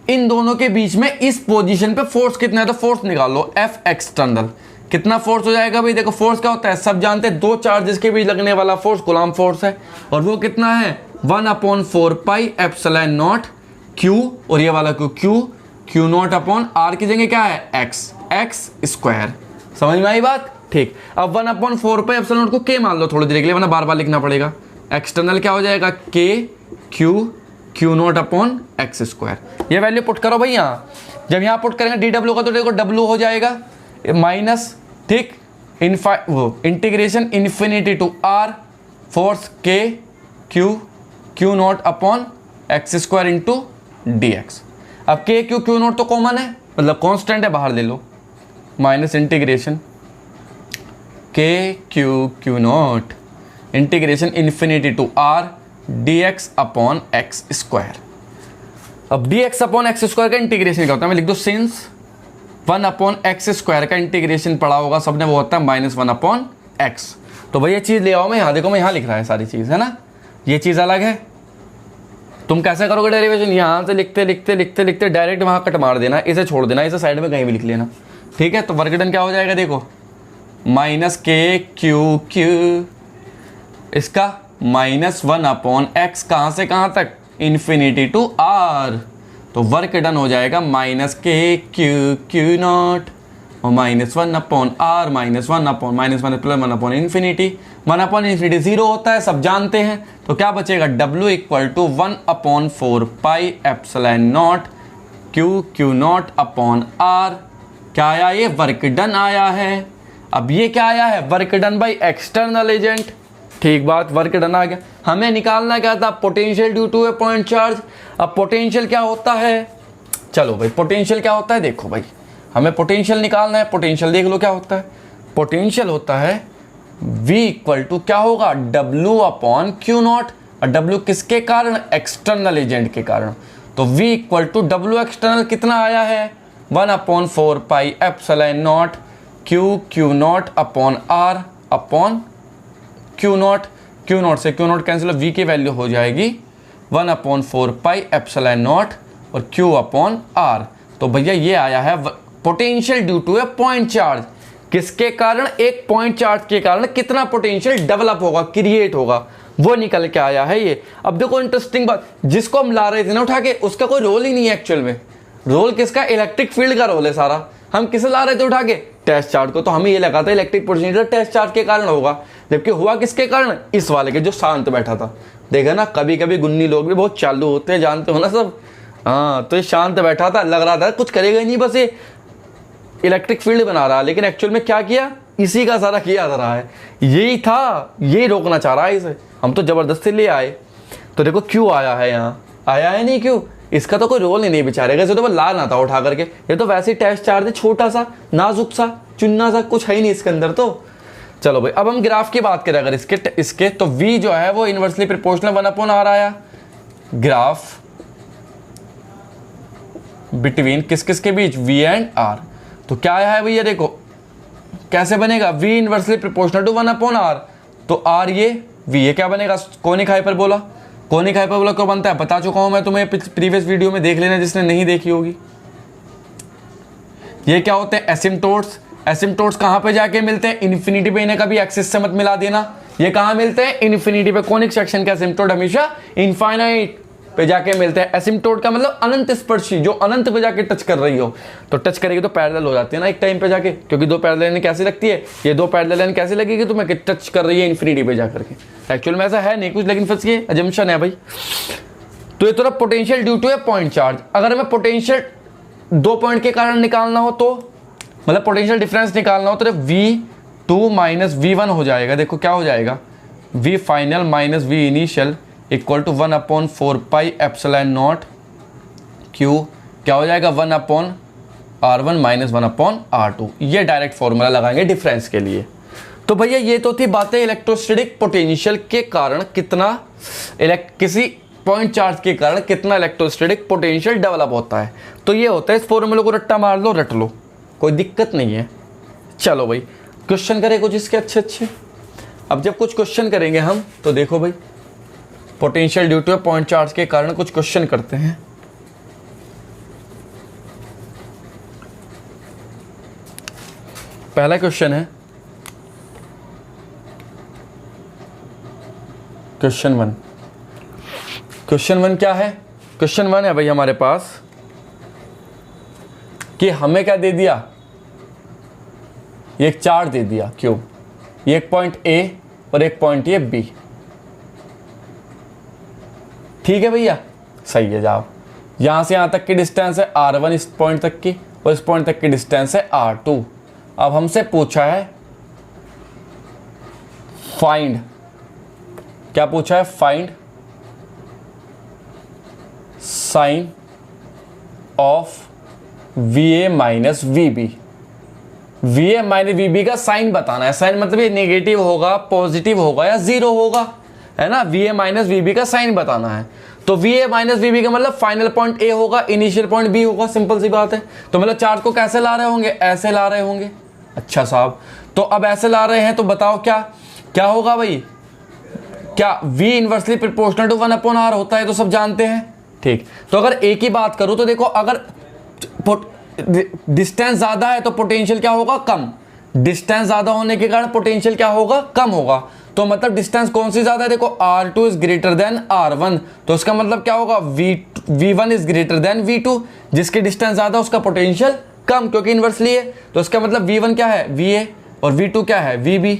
इन दोनों के बीच में, इस पोजीशन पे फोर्स कितना है, तो फोर्स निकाल लो, F एक्सटर्नल कितना फोर्स हो जाएगा भाई। देखो फोर्स क्या होता है, सब जानते हैं, दो चार्जेस के बीच लगने वाला फोर्स कूलम्ब फोर्स है, और वो कितना है 1/4 पाई एप्सिलॉन नॉट Q, और ये वाला Q नॉट अपॉन R की जगह क्या है, x स्क्वायर। समझ में आई बात, ठीक। अब 1/4 पाई एप्सिलॉन नॉट को K मान लो थोड़ी देर के लिए, वरना बार बार लिखना पड़ेगा। एक्सटर्नल क्या हो जाएगा, Q naught upon x square. ये वैल्यू पुट करो भाई यहाँ, जब यहाँ पुट करेंगे dw का तो देखो w हो जाएगा माइनस, ठीक, integration infinity to r force Q naught upon x square into dx। अब के क्यू क्यू नॉट तो कॉमन है, मतलब कांस्टेंट है, बाहर ले लो, minus integration K Q Q naught integration infinity to R dx upon X square. अब dx upon X square का इंटीग्रेशन क्या होता है, मैं लिख दो सिंस 1 अपॉन एक्स स्क्वायर का इंटीग्रेशन पढ़ा होगा सबने, वो होता है -1 अपॉन एक्स। तो भाई ये चीज़ ले आओ, मैं यहाँ देखो, मैं यहाँ लिख रहा है सारी चीज़, है ना, ये चीज़ अलग है। तुम कैसे करोगे डेरिवेशन, यहाँ से लिखते लिखते लिखते लिखते डायरेक्ट वहाँ कट मार देना, इसे छोड़ देना, इसे साइड में कहीं भी लिख लेना, ठीक है। तो वर्क डन क्या हो जाएगा, देखो माइनस के क्यू क्यू, इसका -1 अपॉन एक्स, कहाँ से कहाँ तक, इन्फिनिटी टू आर। तो वर्क डन हो जाएगा minus K Q Q naught और -1 upon R, -1 upon -1 plus 1 upon infinity, 1 upon infinity 0 होता है, सब जानते हैं। तो क्या बचेगा, W equal to 1 upon 4 pi epsilon naught Q Q naught upon R. क्या आया, ये वर्क डन आया है। अब ये क्या आया है, work done by external agent, ठीक बात, वर्क डन आ गया। हमें निकालना क्या था, potential due to a point charge. अब पोटेंशियल क्या होता है, चलो भाई पोटेंशियल क्या होता है, देखो भाई हमें पोटेंशियल निकालना है। पोटेंशियल देख लो क्या होता है, पोटेंशियल होता है V इक्वल टू क्या होगा, W अपॉन क्यू नॉट। और W किसके कारण, एक्सटर्नल एजेंट के कारण। तो V equal to W external कितना आया है, 1 upon 4 pi epsilon naught Q Q naught upon R upon Q naught. Q naught से क्यू नॉट कैंसिल, V की वैल्यू हो जाएगी 1 अपॉन 4 पाई एप्सिलॉन नॉट और Q अपॉन R। तो भैया ये आया है potential due to a point charge. किसके कारण, एक पॉइंट चार्ज के कारण कितना पोटेंशियल डेवलप होगा, क्रिएट होगा, वो निकल के आया है ये। अब देखो इंटरेस्टिंग बात, जिसको हम ला रहे थे ना उठा के, उसका कोई रोल ही नहीं है एक्चुअल में। रोल किसका, इलेक्ट्रिक फील्ड का रोल है सारा। हम किसे ला रहे थे उठा के, टेस्ट चार्ज को। तो हमें ये लगा था इलेक्ट्रिक पोटेंशियल टेस्ट चार्ज के कारण होगा, जबकि हुआ किसके कारण, इस वाले के जो शांत बैठा था। देखा ना, कभी कभी गुन्नी लोग भी बहुत चालू होते हैं, जानते हो ना सब। हाँ, तो ये शांत बैठा था, लग रहा था कुछ करेगा ही नहीं, बस ये इलेक्ट्रिक फील्ड बना रहा है, लेकिन एक्चुअल में क्या किया, इसी का सारा किया जा रहा है। यही था, यही रोकना चाह रहा है इसे, हम तो जबरदस्ती ले आए। तो देखो क्यों आया है, यहाँ आया है नहीं क्यों, इसका तो कोई रोल ही नहीं बेचारे, इसे तो वो ला ना था उठा करके। ये तो वैसे ही टेस्ट चार्ज है, छोटा सा नाजुक सा चुन्ना सा, कुछ है ही नहीं इसके अंदर। तो चलो भाई, अब हम ग्राफ की बात करें अगर इसके तो V जो है वो इनवर्सली प्रोपोर्शनल 1 अपॉन आर आया। ग्राफ बिटवीन किस किस के बीच, V एंड R। तो क्या आया है भैया, देखो कैसे बनेगा, V inversely proportional to 1 upon R। तो R ये V, ये क्या बनेगा, कोनिक हाइपरबोला। कोनिक हाइपरबोला क्यों बनता है बता चुका हूं मैं तुम्हें, प्रीवियस वीडियो में देख लेना जिसने नहीं देखी होगी। ये क्या होते हैं, एसिम्टोट्स। एसिम्टोट्स कहाँ पे जाके मिलते हैं, इन्फिनिटी पे। इन्हें कभी एक्सिस से मत मिला देना, ये कहाँ मिलते हैं, इन्फिनिटी पे। कोनिक सेक्शन के एसिम्टोट हमेशा इनफाइनाइट पे जाके मिलते हैं। एसिम्टोट का मतलब अनंत स्पर्शी, जो अनंत पे जाके टच कर रही हो। तो टच करेगी तो पैरेलल हो जाती है ना एक टाइम पे जाके, क्योंकि दो पैरेलल लाइन कैसी लगती है, ये दो पैरेलल लाइन कैसी लगेगी तुम्हें, कि टच कर रही है इन्फिनिटी पे जाकर के। एक्चुअल में ऐसा है नहीं कुछ, लेकिन फिर ये अजम्पशन है भाई। तो ये तो potential due to a point charge. अगर हमें पोटेंशियल दो पॉइंट के कारण निकालना हो, तो मतलब पोटेंशियल डिफरेंस निकालना हो, तो V2 माइनस V1 हो जाएगा। देखो क्या हो जाएगा, V final minus V initial equal to 1 upon 4 pi epsilon naught Q। क्या हो जाएगा, 1 upon R1 minus 1 upon R2। ये डायरेक्ट फॉर्मूला लगाएंगे डिफरेंस के लिए। तो भैया ये तो थी बातें इलेक्ट्रोस्टैटिक पोटेंशियल के कारण कितना किसी पॉइंट चार्ज के कारण कितना इलेक्ट्रोस्टैटिक पोटेंशियल डेवलप होता है। तो ये होता है, इस फॉर्मूले को रट्टा मार लो, रट लो, कोई दिक्कत नहीं है। चलो भाई क्वेश्चन करें कुछ इसके अच्छे अच्छे। अब जब कुछ क्वेश्चन करेंगे हम, तो देखो भाई potential due two point charge के कारण कुछ क्वेश्चन करते हैं। पहला क्वेश्चन है क्वेश्चन 1। क्वेश्चन 1 क्या है, क्वेश्चन 1 है भाई हमारे पास कि हमें क्या दे दिया, ये एक चार्ज दे दिया क्यों, ये एक पॉइंट A और एक पॉइंट ये B। ठीक है भैया, सही है। जाओ, यहां से यहां तक की डिस्टेंस है R1 इस पॉइंट तक की, और इस पॉइंट तक की डिस्टेंस है R2। अब हमसे पूछा है फाइंड, क्या पूछा है, find sign of V A minus V B. V A minus V B का साइन बताना है। साइन मतलब ये नेगेटिव होगा, पॉजिटिव होगा या जीरो होगा, है ना। V A minus V B का साइन बताना है। तो V A minus V B का मतलब फाइनल पॉइंट ए होगा, इनिशियल पॉइंट बी होगा, सिंपल सी बात है। तो मतलब चार्ज को कैसे ला रहे होंगे, ऐसे ला रहे होंगे। अच्छा साहब, तो अब ऐसे ला रहे हैं तो बताओ क्या क्या होगा भाई, क्या v inversely proportional to 1/r होता है, तो सब जानते हैं, ठीक। तो अगर a की बात करूं तो देखो, अगर डिस्टेंस ज्यादा है तो पोटेंशियल क्या होगा, कम। डिस्टेंस ज्यादा होने के कारण पोटेंशियल क्या होगा, कम होगा। तो मतलब डिस्टेंस कौन सी ज्यादा है, देखो r2 is greater then r1, तो इसका मतलब क्या होगा, v1 is greater then v2। जिसकी डिस्टेंस ज्यादा उसका पोटेंशियल कम, क्योंकि इनवर्सली है। तो इसका मतलब v1 क्या है, va, और v2 क्या है, vb,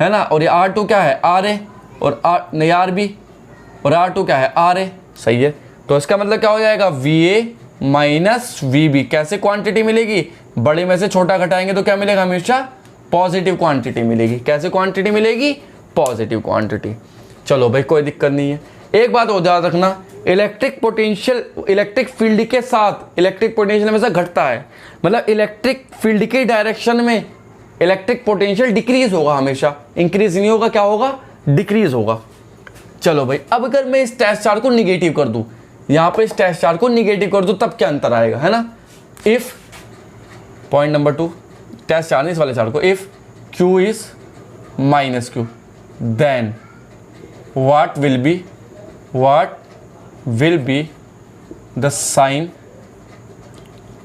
है ना। और ये r2 क्या है, ra, और rb, और r2 क्या है, ra, सही है। तो इसका मतलब क्या हो जाएगा, va माइनस वीबी। कैसे क्वांटिटी मिलेगी, बड़े में से छोटा घटाएंगे तो क्या मिलेगा, हमेशा पॉजिटिव क्वांटिटी मिलेगी। कैसे क्वांटिटी मिलेगी, पॉजिटिव क्वांटिटी। चलो भाई, कोई दिक्कत नहीं है। एक बात हो याद रखना, इलेक्ट्रिक पोटेंशियल इलेक्ट्रिक फील्ड के साथ इलेक्ट्रिक पोटेंशियल हमेशा घटता है। मतलब इलेक्ट्रिक फील्ड के डायरेक्शन में इलेक्ट्रिक पोटेंशियल डिक्रीज होगा, हमेशा इंक्रीज नहीं होगा, क्या होगा, डिक्रीज होगा। चलो भाई, अब अगर मैं इस टेस्ट चार्ज को निगेटिव कर दूं, यहां पे इस टेस्ट चार्ज को निगेटिव कर दूं, तब क्या अंतर आएगा, है ना। If point number 2, test charge इस वाले चार्ज को, if q is minus q, then what will be the sign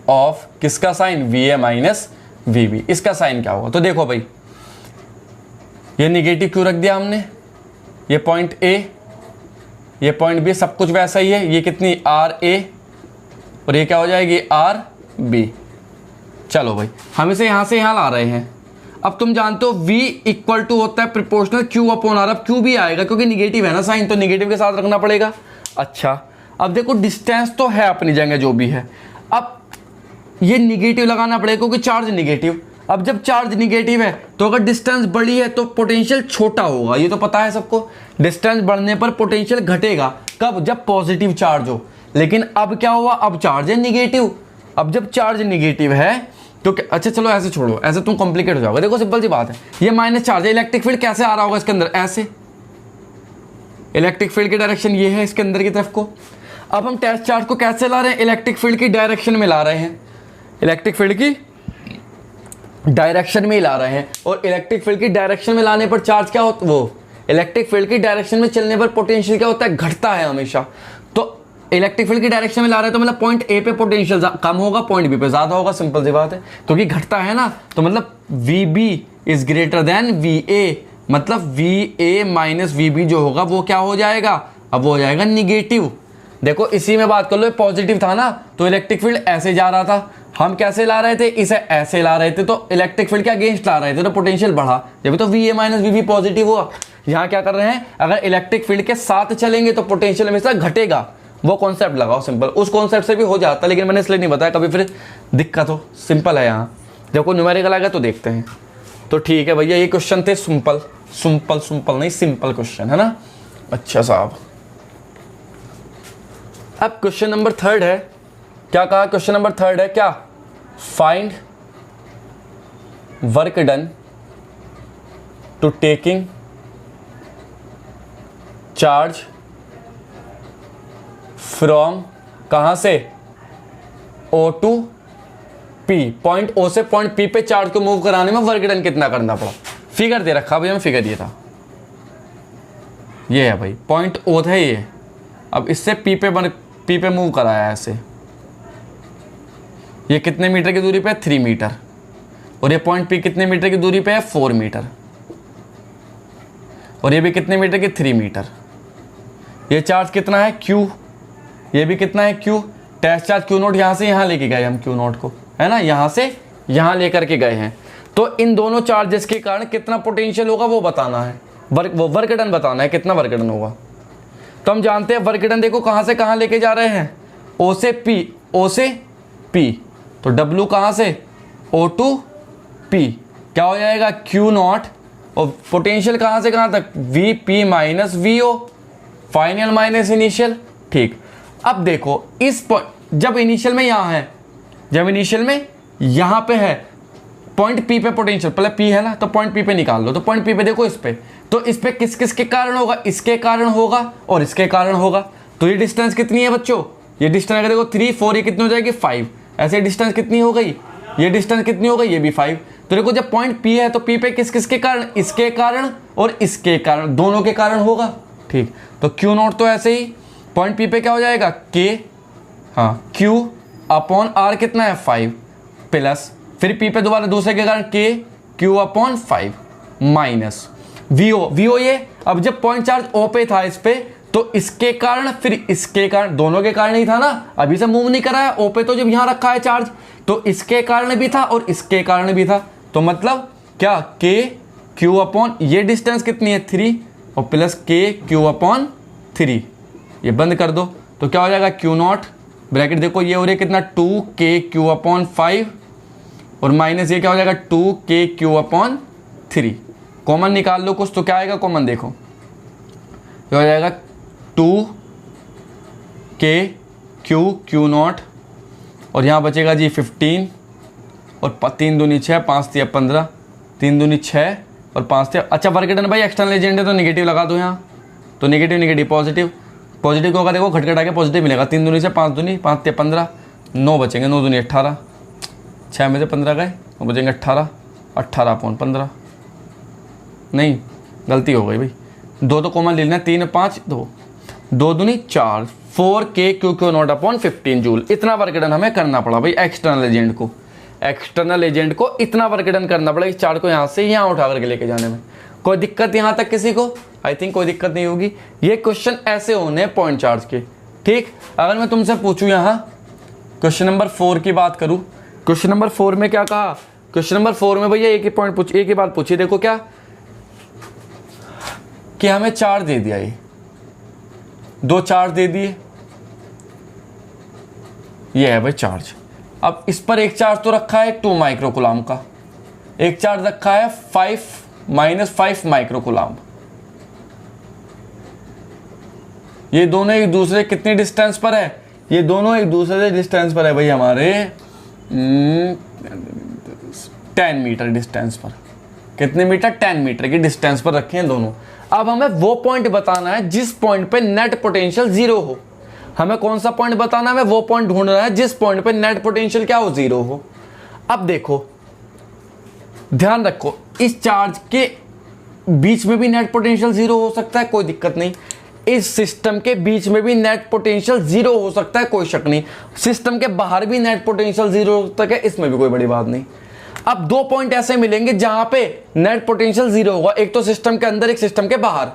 of किसका साइन, va माइनस vb। इसका साइन क्या होगा, तो देखो भाई, ये निगेटिव क्यों रख दिया हमने, ये पॉइंट a, ये पॉइंट b, सब कुछ वैसा ही है। ये कितनी ra, और ये क्या हो जाएगी, rb। चलो भाई, हम इसे यहां से यहां ला रहे हैं। अब तुम जानते हो v इक्वल टू होता है प्रोपोर्शनल q अपॉन r। अब q भी आएगा क्योंकि निगेटिव है ना साइन, तो निगेटिव के साथ रखना पड़ेगा। अच्छा, अब देखो डिस्टेंस तो है अपनी जगह जो भी है, अब ये निगेटिव लगाना पड़ेगा क्योंकि चार्ज निगेटिव। अब जब चार्ज निगेटिव है तो अगर डिस्टेंस बड़ी है तो पोटेंशियल छोटा होगा, ये तो पता है सबको। डिस्टेंस बढ़ने पर पोटेंशियल घटेगा, कब, जब पॉजिटिव चार्ज हो। लेकिन अब क्या हुआ, अब चार्ज है निगेटिव। अब जब चार्ज निगेटिव है तो अच्छा चलो ऐसे छोड़ो, ऐसे तुम कॉम्प्लिकेट हो जाओगे। देखो सिंपल सी बात है, ये माइनस चार्ज है, इलेक्ट्रिक फील्ड कैसे आ रहा होगा इसके अंदर, ऐसे। इलेक्ट्रिक फील्ड की डायरेक्शन ये है इसके अंदर की तरफ को। अब हम टेस्ट चार्ज को कैसे ला रहे हैं, इलेक्ट्रिक फील्ड की डायरेक्शन में ला रहे हैं, इलेक्ट्रिक फील्ड की डायरेक्शन में ही ला रहे हैं। और इलेक्ट्रिक फील्ड की डायरेक्शन में लाने पर चार्ज क्या होता है, वो इलेक्ट्रिक फील्ड की डायरेक्शन में चलने पर पोटेंशियल क्या होता है, घटता है हमेशा। तो इलेक्ट्रिक फील्ड की डायरेक्शन में ला रहे हैं तो मतलब पॉइंट ए पे पोटेंशियल कम होगा, पॉइंट बी पे ज्यादा होगा, सिंपल सी बात है। क्योंकि घटता है ना, तो मतलब V B is greater than V A, मतलब V A minus V B जो होगा वो क्या हो जाएगा, अब वो हो जाएगा निगेटिव। देखो इसी में बात कर लो, पॉजिटिव था ना तो इलेक्ट्रिक फील्ड ऐसे जा रहा था, हम कैसे ला रहे थे, इसे ऐसे ला रहे थे, तो इलेक्ट्रिक फील्ड के अगेंस्ट ला रहे थे तो पोटेंशियल बढ़ा, जब तो V A minus V B positive हुआ। यहाँ क्या कर रहे हैं, अगर इलेक्ट्रिक फील्ड के साथ चलेंगे तो पोटेंशियल हमेशा घटेगा। वो कॉन्सेप्ट लगाओ सिंपल, उस कॉन्सेप्ट से भी हो जाता है लेकिन मैंने इसलिए नहीं बताया, कभी फिर दिक्कत हो। सिंपल है, यहाँ देखो न्यूमेरिकल आएगा तो देखते हैं। तो ठीक है भैया, ये क्वेश्चन थे सिंपल नहीं, सिंपल क्वेश्चन है ना। अच्छा साहब, अब क्वेश्चन नंबर 3 है, क्या कहा, क्वेश्चन नंबर 3 है क्या, find work done to taking charge from कहां से, O to P, point O से पॉइंट P पे चार्ज को मूव कराने में वर्क डन कितना करना पड़ा। फिगर दे रखा भैया, फिगर ये था, ये है भाई, पॉइंट O था ये, अब इससे P पे मूव कराया ऐसे। ये कितने मीटर की दूरी पे है, 3 मीटर, और ये पॉइंट P कितने मीटर की दूरी पे है, 4 मीटर, और ये भी कितने मीटर की, 3 मीटर। ये चार्ज कितना है, Q, ये भी कितना है, Q। Test charge Q naught यहाँ से यहाँ लेके गए हम, Q नोट को, है ना, यहाँ से यहाँ लेकर के गए हैं। तो इन दोनों चार्जेस के कारण कितना पोटेंशियल होगा वो बताना है, वर्क डन बताना है, कितना वर्क डन होगा। तो हम जानते हैं वर्क डन, देखो कहाँ से कहाँ लेके जा रहे हैं, O से P, तो W कहाँ से, O टू P, क्या हो जाएगा, Q नॉट, और पोटेंशियल कहाँ से कहाँ तक, VP minus VO, final minus initial, ठीक। अब देखो इस जब इनिशियल में यहाँ है, जब इनिशियल में यहाँ पे है पॉइंट पी पे पोटेंशियल, पहले पी है ना, तो पॉइंट पी पे निकाल लो। तो पॉइंट पी पे देखो इस पे, तो इस पे किस किस के कारण होगा, इसके कारण होगा और इसके कारण होगा। तो ये डिस्टेंस कितनी है बच्चों, ये डिस्टेंस अगर देखो 3 4 ये कितनी हो जाएगी 5, ऐसे डिस्टेंस कितनी हो गई, ये डिस्टेंस कितनी हो गई, ये भी 5। तो देखो जब पॉइंट पी है तो पी पे किस किस के कारण, इसके कारण और इसके कारण, दोनों के कारण होगा। ठीक, तो क्यू नॉट तो ऐसे ही पॉइंट पी पे क्या हो जाएगा के, हाँ क्यू अपॉन आर कितना है 5 प्लस, फिर पी पे दोबारा दूसरे के कारण के क्यू अपॉन 5 माइनस वीओ ये। अब जब पॉइंट चार्ज ओ पे था इस पे, तो इसके कारण फिर इसके कारण, दोनों के कारण ही था ना, अभी से मूव नहीं करा है ओ पे, तो जब यहाँ रखा है चार्ज तो इसके कारण भी था और इसके कारण भी था। तो मतलब क्या, के क्यू अपॉन ये डिस्टेंस कितनी है 3 और प्लस के क्यू अपॉन 3, ये बंद कर दो तो क्या हो जाएगा क्यू नॉट, ब्रैकेट देखो ये हो रही है कितना 2 के क्यू अपॉन 5 और माइनस ये क्या हो जाएगा 2 के क्यू अपॉन 3। कॉमन निकाल लो कुछ, तो क्या आएगा कॉमन, देखो क्या हो जाएगा 2 के क्यू नॉट और यहाँ बचेगा जी 15 और 3 दूनी 6 5 3 15, 3 दूनी 6 और 5 3, अच्छा वर्क डन भाई एक्सटर्नल एजेंट है तो नेगेटिव लगा दो यहाँ, तो नेगेटिव नेगेटिव पॉजिटिव, पॉजिटिव को होगा देखो घटघटा के पॉजिटिव मिलेगा, 3 दूनी से 5 दूनी 5 3 15, 9 बचेंगे, 9 दूनी 18, 6 में से 15 गए तो बचेंगे 18, 18 अपॉन 15, नहीं गलती हो गई भाई, 2 तो कॉमन ले लेना, 3 5 2, 2 दूनी 4, 4 के क्यू नॉट अपॉन 15 जूल। इतना वर्क डन हमें करना पड़ा भाई एक्सटर्नल एजेंट को, एक्सटर्नल एजेंट को इतना वर्क डन करना पड़ा इस चार्ज को यहाँ से यहाँ उठा करके लेके जाने में। कोई दिक्कत यहाँ तक किसी को, आई थिंक कोई दिक्कत नहीं होगी। ये क्वेश्चन ऐसे होने पॉइंट चार्ज के। ठीक, अगर मैं तुमसे पूछूं यहाँ क्वेश्चन नंबर 4 की बात करूँ, क्वेश्चन नंबर 4 में क्या कहा, क्वेश्चन नंबर 4 में भैया एक ही पॉइंट पूछ, एक ही बात पूछी, देखो क्या कि हमें चार्ज दे दिया, ये 2 चार्ज दे दिए, ये है भाई चार्ज। अब इस पर एक चार्ज तो रखा है 2 माइक्रोकूलम का, एक चार्ज रखा है 5 माइक्रोकूलम। ये दोनों एक दूसरे कितने डिस्टेंस पर है, ये दोनों एक दूसरे से डिस्टेंस पर है भाई हमारे 10 मीटर डिस्टेंस पर। कितने मीटर, 10 मीटर की डिस्टेंस पर रखे हैं दोनों। अब हमें वो पॉइंट बताना है जिस पॉइंट पे नेट पोटेंशियल 0 हो। हमें कौन सा पॉइंट बताना है, हमें वो पॉइंट ढूंढना है जिस पॉइंट पे नेट पोटेंशियल क्या हो, 0 हो। अब देखो ध्यान रखो, इस चार्ज के बीच में भी नेट पोटेंशियल 0 हो सकता है, कोई दिक्कत नहीं। इस सिस्टम के बीच में भी नेट पोटेंशियल 0 हो सकता है, कोई शक नहीं। सिस्टम के बाहर भी नेट पोटेंशियल 0 हो सकता है, इसमें भी कोई बड़ी बात नहीं। अब 2 पॉइंट ऐसे मिलेंगे जहां पे नेट पोटेंशियल 0 होगा, एक तो सिस्टम के अंदर, एक सिस्टम के बाहर।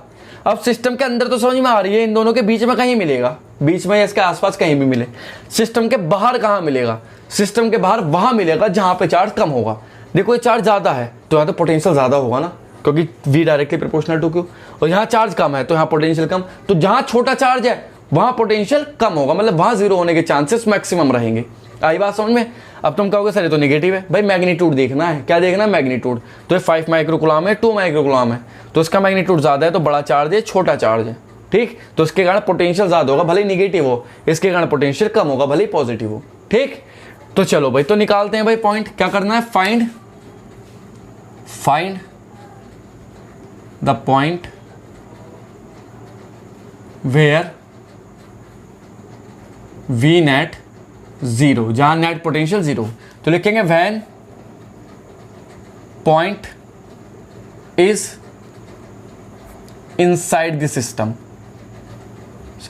अब सिस्टम के अंदर तो समझ में आ रही है, इन दोनों के बीच में कहीं मिलेगा, बीच में या इसके आसपास कहीं भी मिले। सिस्टम के बाहर कहाँ मिलेगा, सिस्टम के बाहर वहां मिलेगा जहां पे चार्ज कम होगा। देखो ये चार्ज ज़्यादा है तो यहाँ तो पोटेंशियल ज़्यादा होगा ना, क्योंकि v directly proportional to Q, और यहाँ चार्ज कम है तो यहाँ पोटेंशियल कम। तो जहाँ छोटा चार्ज है वहाँ पोटेंशियल कम होगा, मतलब वहाँ 0 होने के चांसेस मैक्सिमम रहेंगे। आई बात समझ में। अब तुम कहोगे सर ये तो नेगेटिव है, भाई मैग्नीट्यूड देखना है, क्या देखना है, मैग्नीट्यूड। तो ये 5 माइक्रोकूलम है, 2 माइक्रोकूलम है, तो इसका मैग्नीट्यूड ज़्यादा है, तो बड़ा चार्ज है, छोटा चार्ज है। ठीक, तो इसके कारण पोटेंशियल ज़्यादा होगा, भले ही निगेटिव हो, इसके कारण पोटेंशियल कम होगा, भले ही पॉजिटिव हो। ठीक, तो चलो भाई, तो निकालते हैं भाई पॉइंट। क्या करना है, find the point where V net 0, जहां नेट पोटेंशियल 0। तो लिखेंगे when point is inside the system,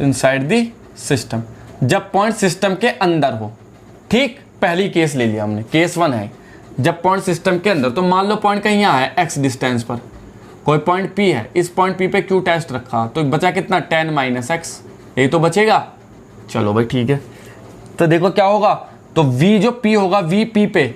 inside the system, जब पॉइंट सिस्टम के अंदर हो। ठीक, पहली केस ले लिया हमने, केस 1 है जब पॉइंट सिस्टम के अंदर। तो मान लो पॉइंट कहीं यहाँ है x डिस्टेंस पर, कोई पॉइंट P है, इस पॉइंट P पे Q टेस्ट रखा, तो बचा कितना 10 माइनस x, यही तो बचेगा। चलो भाई ठीक है, तो देखो क्या होगा, तो V जो P होगा, V P पे,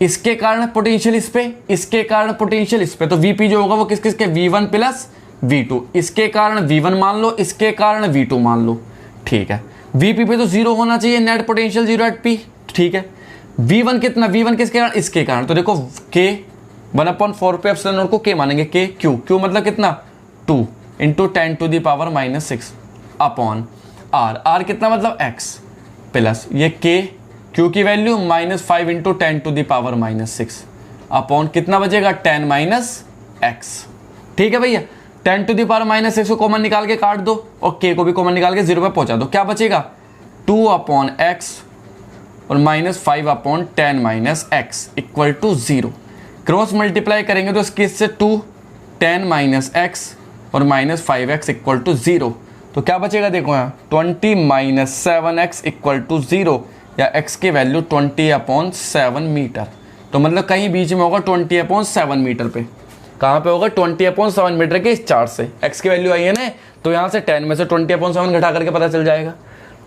इसके कारण पोटेंशियल इस पे, इसके कारण पोटेंशियल इस पे, तो V P जो होगा वो किस किस के, V1 प्लस V2, इसके कारण V1 मान लो, इसके कारण V2 मान लो। ठीक है, V P पे तो 0 होना चाहिए, नेट पोटेंशियल 0 एट P। ठीक है, V1 कितना, V1 किसके कारण, इसके कारण, तो देखो K 1/4 पे एप्सिलॉन नॉट को K मानेंगे, K Q मतलब कितना 2 × 10⁻⁻⁶ अपॉन R, R कितना मतलब X प्लस ये के क्यू की वैल्यू -5 इंटू 10⁻⁻6 अपॉन कितना बचेगा 10 माइनस एक्स। ठीक है भैया, 10⁻⁻6 को कॉमन निकाल के काट दो और के को भी कॉमन निकाल के 0 पे पहुंचा दो। क्या बचेगा 2/x और -5 upon 10 minus X equal to 0। Cross multiply करेंगे तो इसके से 2 10 माइनस एक्स और -5x इक्वल टू 0। तो क्या बचेगा देखो यहाँ 20 - 7x इक्वल टू 0 या x की वैल्यू 20/7 मीटर। तो मतलब कहीं बीच में होगा 20/7 मीटर पे। कहाँ पे होगा 20/7 मीटर के इस चार्ज से x की वैल्यू आई है ना, तो यहाँ से 10 में से 20/7 घटा करके पता चल जाएगा।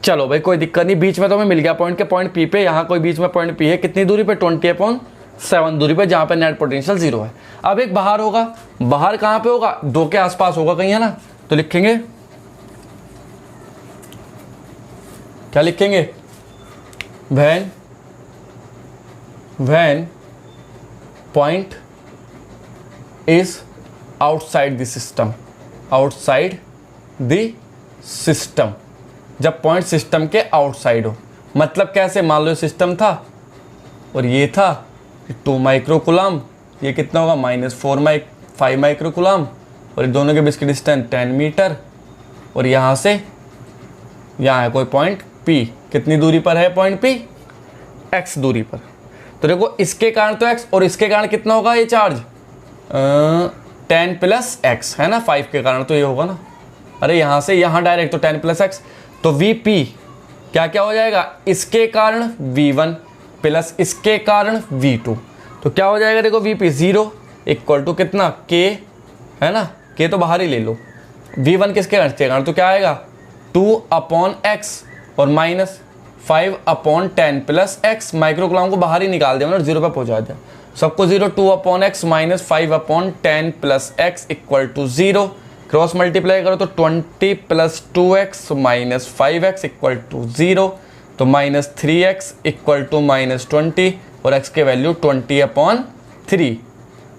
चलो भाई कोई दिक्कत नहीं, बीच में तो हमें मिल गया पॉइंट के पॉइंट P पे। यहाँ कोई बीच में पॉइंट P है कितनी दूरी पे 20/7 दूरी पे, जहाँ पे नेट पोटेंशियल 0 है। अब एक बाहर होगा, बाहर कहाँ पे होगा 2 के आसपास होगा कहीं, है ना। तो लिखेंगे क्या लिखेंगे when point is outside the system, outside the system, जब पॉइंट सिस्टम के आउटसाइड हो। मतलब कैसे, मान लो सिस्टम था और ये था 2 माइक्रोकुलम, ये कितना होगा -5 माइक्रोकुलम और दोनों के बीच की डिस्टेंस 10 मीटर और यहाँ से यहाँ है कोई पॉइंट P। कितनी दूरी पर है पॉइंट P x दूरी पर। तो देखो इसके कारण तो x और इसके कारण कितना होगा ये चार्ज 10 + x है ना, 5 के कारण तो ये होगा ना। अरे यहाँ से यहाँ डायरेक्ट तो 10 + x, तो Vp क्या क्या हो जाएगा, इसके कारण V1 प्लस इसके कारण V2। तो क्या हो जाएगा देखो Vp 0 इक्वल टू कितना K है ना, K तो बाहर ही ले लो। V1 किसके कारण, तो क्या आएगा 2/x और -5/10 + x। माइक्रोकुलम को बाहर ही निकाल दिया और 0 पे पहुंचा दिया सबको 0। 2/x -5/10 + x equal to 0। Cross multiply करो तो 20 + 2x -5x इक्वल टू 0। तो -3x इक्वल टू -20 और x के वैल्यू 20/3।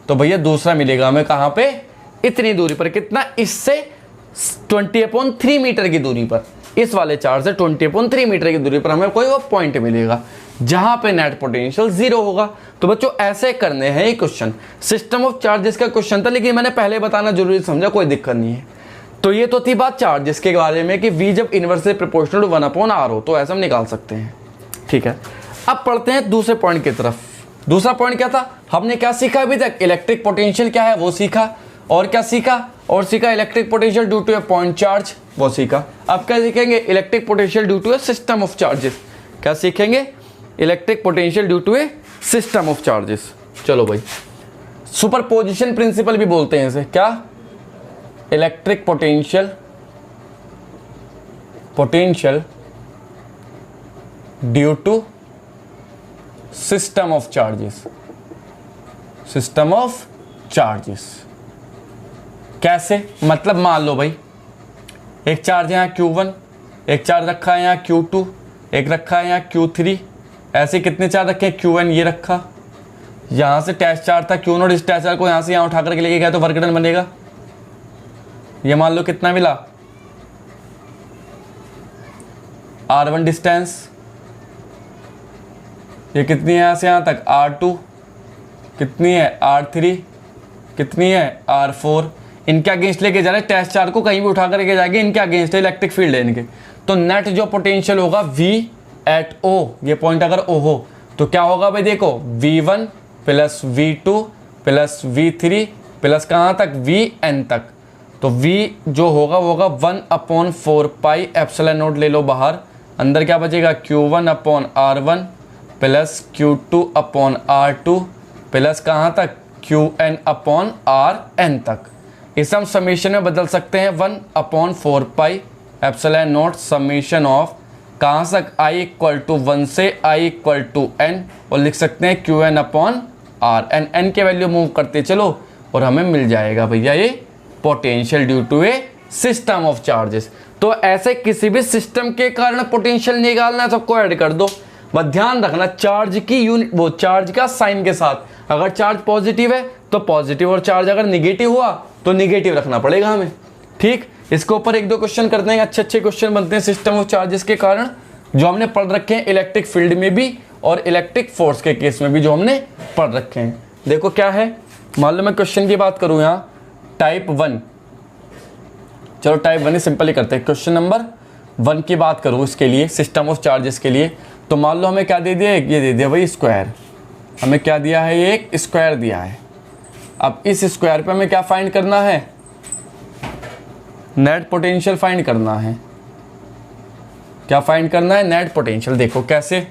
तो भैया दूसरा मिलेगा हमें कहाँ पे, इतनी दूरी पर। कितना, इससे 20/3 मीटर की दूरी पर, इस वाले चार्ज से 20/3 मीटर की दूरी पर हमें कोई वो पॉइंट मिलेगा जहां पे नेट पोटेंशियल 0 होगा। तो बच्चों ऐसे करने हैं ये क्वेश्चन। सिस्टम ऑफ चार्जेस का क्वेश्चन था, लेकिन मैंने पहले बताना जरूरी समझा, कोई दिक्कत नहीं है। तो ये तो थी बात चार्जेस के बारे में कि V जब इनवर्सली प्रोपोर्शनल टू 1/r हो तो ऐसा हम निकाल सकते हैं। ठीक है, अब पढ़ते हैं दूसरे पॉइंट की तरफ। दूसरा पॉइंट क्या था, हमने क्या सीखा अभी तक, इलेक्ट्रिक पोटेंशियल क्या है वो सीखा, और क्या सीखा, और सीखा electric potential due to a point charge, वो सीखा। अब क्या सीखेंगे, electric potential due to a system of charges. क्या सीखेंगे, electric potential due to a system of charges. चलो भाई, सुपरपोजिशन प्रिंसिपल भी बोलते हैं इसे, क्या, electric potential due to system of charges, system of charges. कैसे, मतलब मान लो भाई एक चार्ज है यहाँ Q1, एक चार्ज रखा है यहाँ Q2, एक रखा है यहाँ Q3, ऐसे कितने चार्ज रखे हैं, Q1 ये रखा, यहाँ से टैच चार्ज था Q0, इस टैच चार्ज को यहाँ से यहाँ उठा करके लेके गया तो वर्क डन बनेगा। ये मान लो कितना मिला, R1 डिस्टेंस, ये कितनी है यहाँ से यहाँ तक R2, कितनी है R3, कितनी है R4। इनके अगेंस्ट लेके जा रहे हैं, टेस्ट चार्ज को कहीं भी उठा करके जाएंगे, इनके अगेंस्ट इलेक्ट्रिक फील्ड है इनके। तो नेट जो पोटेंशियल होगा V@O, ये पॉइंट अगर O हो तो क्या होगा भाई, देखो V1 + V2 + V3 प्लस कहाँ तक, Vn तक। तो V जो होगा वो होगा 1/4 ε0 ले लो बाहर, अंदर क्या बचेगा Q1/R1 प्लस Q2/R2 प्लस कहाँ तक Qn/Rn तक। इसे हम समीशन में बदल सकते हैं 1/4 ε0 समीशन ऑफ कहाँ तक i = 1 से i = n, और लिख सकते हैं Qn/Rn। n के वैल्यू मूव करते चलो और हमें मिल जाएगा भैया ये potential due to a system of charges. तो ऐसे किसी भी सिस्टम के कारण पोटेंशियल निकालना है, सबको ऐड कर दो। बस ध्यान रखना चार्ज की यूनिट, वो चार्ज का साइन के साथ, अगर चार्ज पॉजिटिव है तो पॉजिटिव, और चार्ज अगर निगेटिव हुआ तो निगेटिव रखना पड़ेगा हमें। ठीक, इसके ऊपर 1-2 क्वेश्चन करते हैं, अच्छे क्वेश्चन बनते हैं सिस्टम ऑफ चार्जेस के कारण। जो हमने पढ़ रखे हैं इलेक्ट्रिक फील्ड में भी और इलेक्ट्रिक फोर्स के केस में भी जो हमने पढ़ रखे हैं। देखो क्या है, मान लो मैं क्वेश्चन की बात करूं यहाँ टाइप 1, चलो टाइप 1 ही सिंपल ही करते हैं। क्वेश्चन नंबर 1 की बात करूं इसके लिए, सिस्टम ऑफ चार्जेस के लिए, तो मान लो हमें क्या दे दिया, ये दे दिया भाई स्क्वायर, हमें क्या दिया है, ये एक स्क्वायर दिया है। अब इस स्क्वायर पे हमें क्या फाइंड करना है, नेट पोटेंशियल फाइंड करना है। क्या फाइंड करना है, नेट पोटेंशियल। देखो कैसे,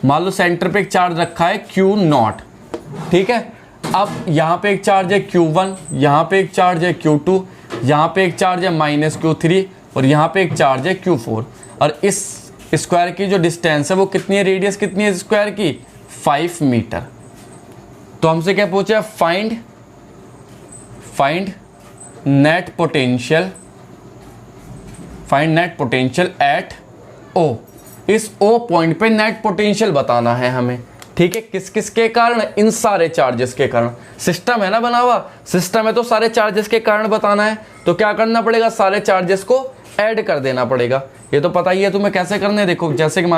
मान लो सेंटर पे एक चार्ज रखा है Q0, ठीक है। अब यहाँ पे एक चार्ज है Q1, यहाँ पे एक चार्ज है Q2, यहाँ पे एक चार्ज है -Q3 और यहाँ पे एक चार्ज है Q4। और इस स्क्वायर की जो डिस्टेंस है वो कितनी है, रेडियस कितनी है स्क्वायर की, 5 मीटर। तो हमसे क्या पूछा, find net potential, find net potential at O। इस O पॉइंट पे नेट पोटेंशियल बताना है हमें, ठीक है। किस किस के कारण, इन सारे चार्जेस के कारण। सिस्टम है ना बना हुआ, सिस्टम है तो सारे चार्जेस के कारण बताना है। तो क्या करना पड़ेगा, सारे चार्जेस को ऐड कर देना पड़ेगा। ये तो पता ही है तुम्हें कैसे करने। देखो जैसे कि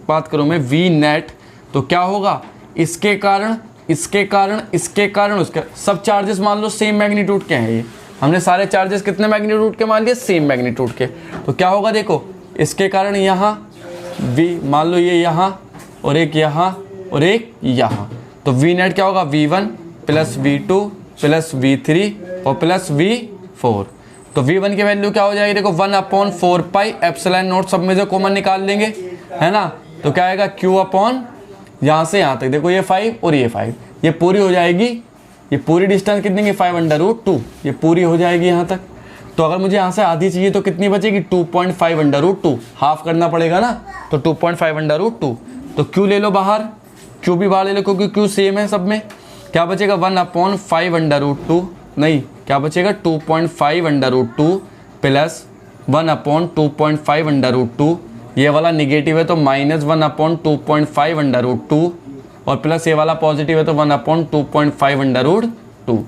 बात करूं मैं V नेट, तो क्या होगा, इसके कारण, इसके कारण, इसके कारण, उसके सब चार्जेस मान लो सेम मैग्नीट्यूड के हैं। ये हमने सारे चार्जेस कितने मैग्नीट्यूड के मान लिए, सेम मैग्नीट्यूड के। तो क्या होगा, देखो इसके कारण यहाँ V, मान लो ये यहाँ और एक यहाँ और एक यहाँ, तो V नेट क्या होगा, V1 plus V2 plus V3 और प्लस V4। तो V1 की वैल्यू क्या हो जाएगी, देखो 1/4 पाई एप्सिलॉन नॉट, सब में से कॉमन निकाल लेंगे, है ना। तो क्या आएगा, Q अपॉन यहाँ से यहाँ तक, देखो ये 5 और ये 5, ये पूरी हो जाएगी, ये पूरी डिस्टेंस कितनी की, 5/√2, ये पूरी हो जाएगी यहाँ तक। तो अगर मुझे यहाँ से आधी चाहिए तो कितनी बचेगी, 2.5/√2, हाफ करना पड़ेगा ना, तो 2.5/√2। तो Q ले लो बाहर, Q भी बाहर ले लो क्योंकि Q सेम है सब में। क्या बचेगा, 1/5/√2, नहीं क्या बचेगा, 2.5/√2 प्लस 1/2.5/√2, ये वाला निगेटिव है तो -1/2.5/√2 और प्लस ये वाला पॉजिटिव है तो 1/2.5/√2।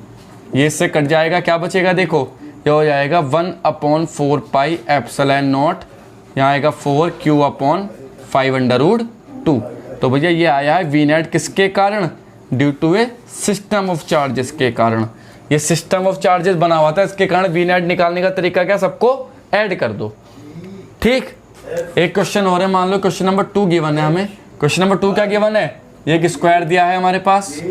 ये इससे कट जाएगा, क्या बचेगा, देखो ये हो जाएगा 1/4 पाई एप्सिलॉन नॉट, यहाँ आएगा 4Q/5/√2। तो भैया ये आया है V नेट किसके कारण, due to a system of charges के कारण। ये सिस्टम ऑफ चार्जेस बना हुआ था, इसके कारण V नेट निकालने का तरीका क्या, सबको ऐड कर दो, ठीक। एक क्वेश्चन और है, मान लो क्वेश्चन नंबर 2 गिवन है हमें। क्वेश्चन नंबर 2 क्या गिवन है, ये एक स्क्वायर दिया है हमारे पास,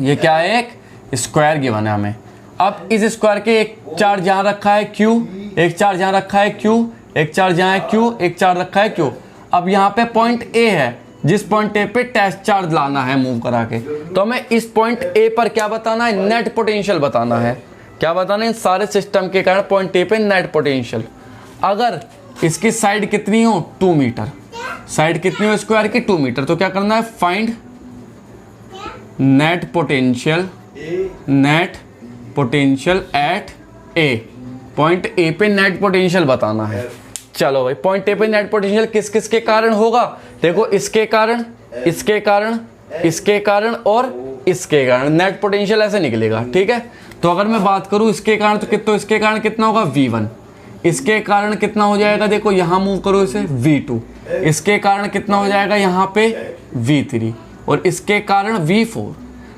ये क्या है, एक स्क्वायर गिवन है हमें। अब इस स्क्वायर के एक चार्ज यहाँ रखा है Q, एक चार्ज यहाँ रखा है Q, एक चार्ज यहाँ है Q, एक चार्ज रखा है Q। अब यहाँ पे पॉइंट A है, जिस पॉइंट A पे टेस्ट चार्ज लाना है मूव करा के, तो हमें इस पॉइंट A पर क्या बताना है, नेट पोटेंशियल बताना है। क्या बताना है, इन सारे सिस्टम के कारण पॉइंट A पे नेट पोटेंशियल। अगर इसकी साइड कितनी हो, 2 मीटर, साइड कितनी हो स्क्वायर की, 2 मीटर, तो क्या करना है, find net potential, net potential at A। Point A पे नेट पोटेंशियल बताना है। चलो भाई, पॉइंट A पे नेट पोटेंशियल किस किस के कारण होगा, देखो इसके कारण, इसके कारण, इसके कारण और इसके कारण, नेट पोटेंशियल ऐसे निकलेगा, ठीक है। तो अगर मैं बात करूं इसके कारण, तो इसके कारण कितना होगा, V1। इसके कारण कितना हो जाएगा, देखो यहाँ मूव करो इसे, V2। इसके कारण कितना हो जाएगा, यहाँ पे V3 और इसके कारण V4।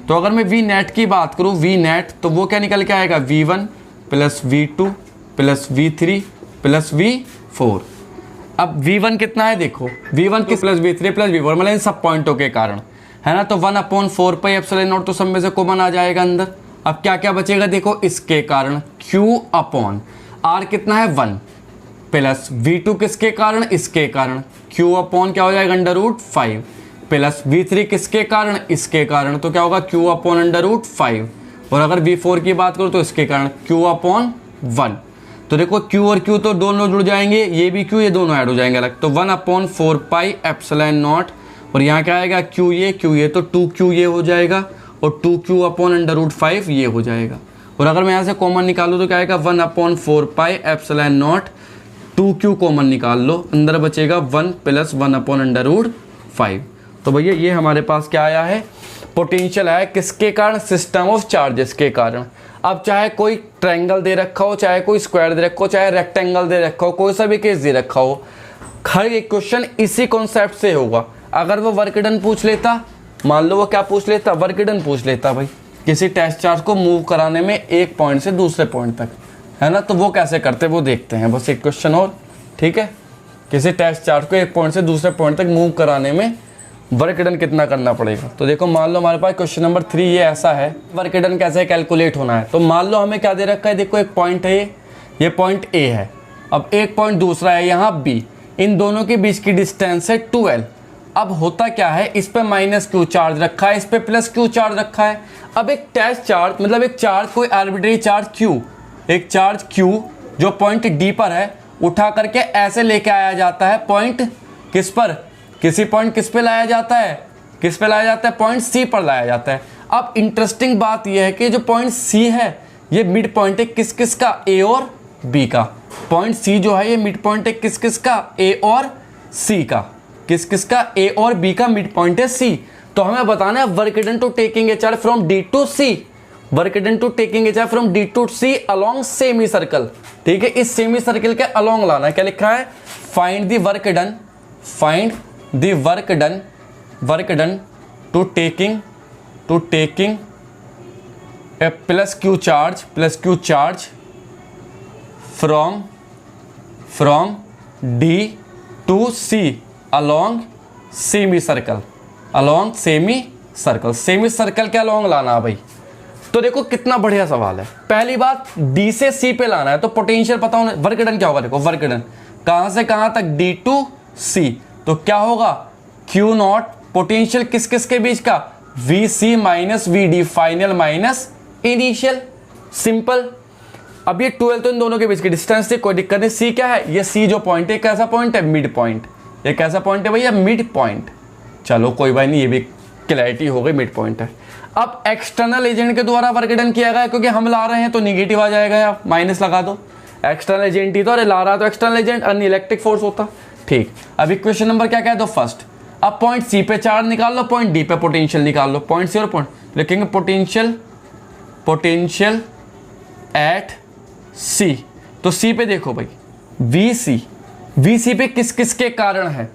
तो अगर मैं V नेट की बात करूं, V नेट, तो वो क्या निकल के आएगा, V1 plus V2 plus V3 plus V4। अब V1 कितना है, देखो V1 की प्लस V3 प्लस V4, मतलब इन सब पॉइंटों के कारण, है ना। तो 1/4 पाई एप्सिलॉन नॉट, तो सब में से कॉमन आ जाएगा अंदर। अब क्या क्या बचेगा, देखो इसके कारण Q अपॉन R कितना है, 1 प्लस V2 किसके कारण, इसके कारण, Q अपॉन क्या हो जाएगा, √5 प्लस V3 किसके कारण, इसके कारण, तो क्या होगा, Q अपॉन √5। और अगर V4 की बात करूँ तो इसके कारण Q अपॉन 1। तो देखो Q और Q तो दोनों जुड़ जाएंगे, ये भी Q, ये दोनों ऐड हो जाएंगे अलग, तो 1/4 पाई एप्सिलॉन नॉट, और यहाँ क्या आएगा, Q ये तो 2Q ये हो जाएगा और 2Q अपॉन √5 ये हो जाएगा। और अगर मैं यहाँ से कॉमन निकालूँ तो क्या आएगा, 1/4 pi epsilon not, 2Q common निकाल लो, अंदर बचेगा 1 प्लस 1/√5। तो भैया ये हमारे पास क्या आया है, पोटेंशियल आया, किसके कारण, सिस्टम ऑफ चार्जेस के कारण। अब चाहे कोई ट्रायंगल दे रखा हो, चाहे कोई स्क्वायर दे रखा हो, चाहे रेक्टेंगल दे रखा हो, कोई सा भी केस दे रखा हो, हर एक क्वेश्चन इसी कॉन्सेप्ट से होगा। अगर वो वर्क डन पूछ लेता, मान लो वो क्या पूछ लेता, वर्क डन पूछ लेता भाई, किसी टेस्ट चार्ज को मूव कराने में एक पॉइंट से दूसरे पॉइंट तक, है ना, तो वो कैसे करते वो देखते हैं। बस एक क्वेश्चन और, ठीक है, किसी टेस्ट चार्ज को एक पॉइंट से दूसरे पॉइंट तक मूव कराने में वर्क डन कितना करना पड़ेगा। तो देखो मान लो हमारे पास क्वेश्चन नंबर 3 ये ऐसा है, वर्क डन कैसे कैलकुलेट होना है। तो मान लो हमें क्या दे रखा है, देखो एक पॉइंट है, ये पॉइंट ए है, अब एक पॉइंट दूसरा है यहाँ बी, इन दोनों के बीच की डिस्टेंस है 2l। अब होता क्या है, इस पे माइनस क्यू चार्ज रखा है, इस पे प्लस क्यू चार्ज रखा है। अब एक टेस्ट चार्ज, मतलब एक चार्ज, कोई आर्बिट्रेरी चार्ज q, एक चार्ज q जो पॉइंट डी पर है, उठा करके ऐसे लेके आया जाता है पॉइंट किस पर, किसी पॉइंट किस पे लाया जाता है, किस पे लाया जाता है, पॉइंट सी पर लाया जाता है। अब इंटरेस्टिंग बात यह है कि जो पॉइंट सी है ये मिड पॉइंट है किस किस का, ए और बी का। पॉइंट सी जो है ये मिड पॉइंट है किस किस का, ए और सी का, किस किस का, ए और बी का मिड पॉइंट है सी। तो हमें बताना है work done to taking a charge from D to C, work done to taking a charge from D to C along semi circle, ठीक है, इस सेमी सर्कल के अलोंग लाना है। क्या लिखा है, find the work done, find the work done, work done to taking a plus Q charge from D to C along semi circle, along semi circle के अलोंग लाना भाई। तो देखो कितना बढ़िया सवाल है। पहली बात डी से सी पे लाना है, तो पोटेंशियल पता होना, वर्क डन क्या होगा, देखो वर्क डन कहां से कहां तक, डी टू सी, तो क्या होगा क्यू नॉट, पोटेंशियल किस किस के बीच का, V C minus V D final minus initial, simple. अब ये 12 तो इन दोनों के बीच की डिस्टेंस थी, कोई दिक्कत नहीं। सी क्या है, ये सी जो पॉइंट है कैसा पॉइंट है, मिड पॉइंट, ये कैसा पॉइंट है भैया, मिड पॉइंट। चलो कोई बात नहीं, ये भी क्लैरिटी हो गई, मिड पॉइंट है। अब एक्सटर्नल एजेंट के द्वारा वर्क डन किया गया, क्योंकि हम ला रहे हैं तो निगेटिव आ जाएगा, या माइनस लगा दो, एक्सटर्नल एजेंट ही तो, अरे ला रहा तो एक्सटर्नल एजेंट, अन्य इलेक्ट्रिक फोर्स होता, ठीक। अब इक्वेशन नंबर क्या कह दो, फर्स्ट। अब पॉइंट सी पे चार्ज निकाल लो, पॉइंट डी पे पोटेंशियल निकाल लो, पॉइंट सी और पॉइंट लिखेंगे पोटेंशियल एट सी। तो सी पे देखो भाई, वी सी पे किस किस के कारण है,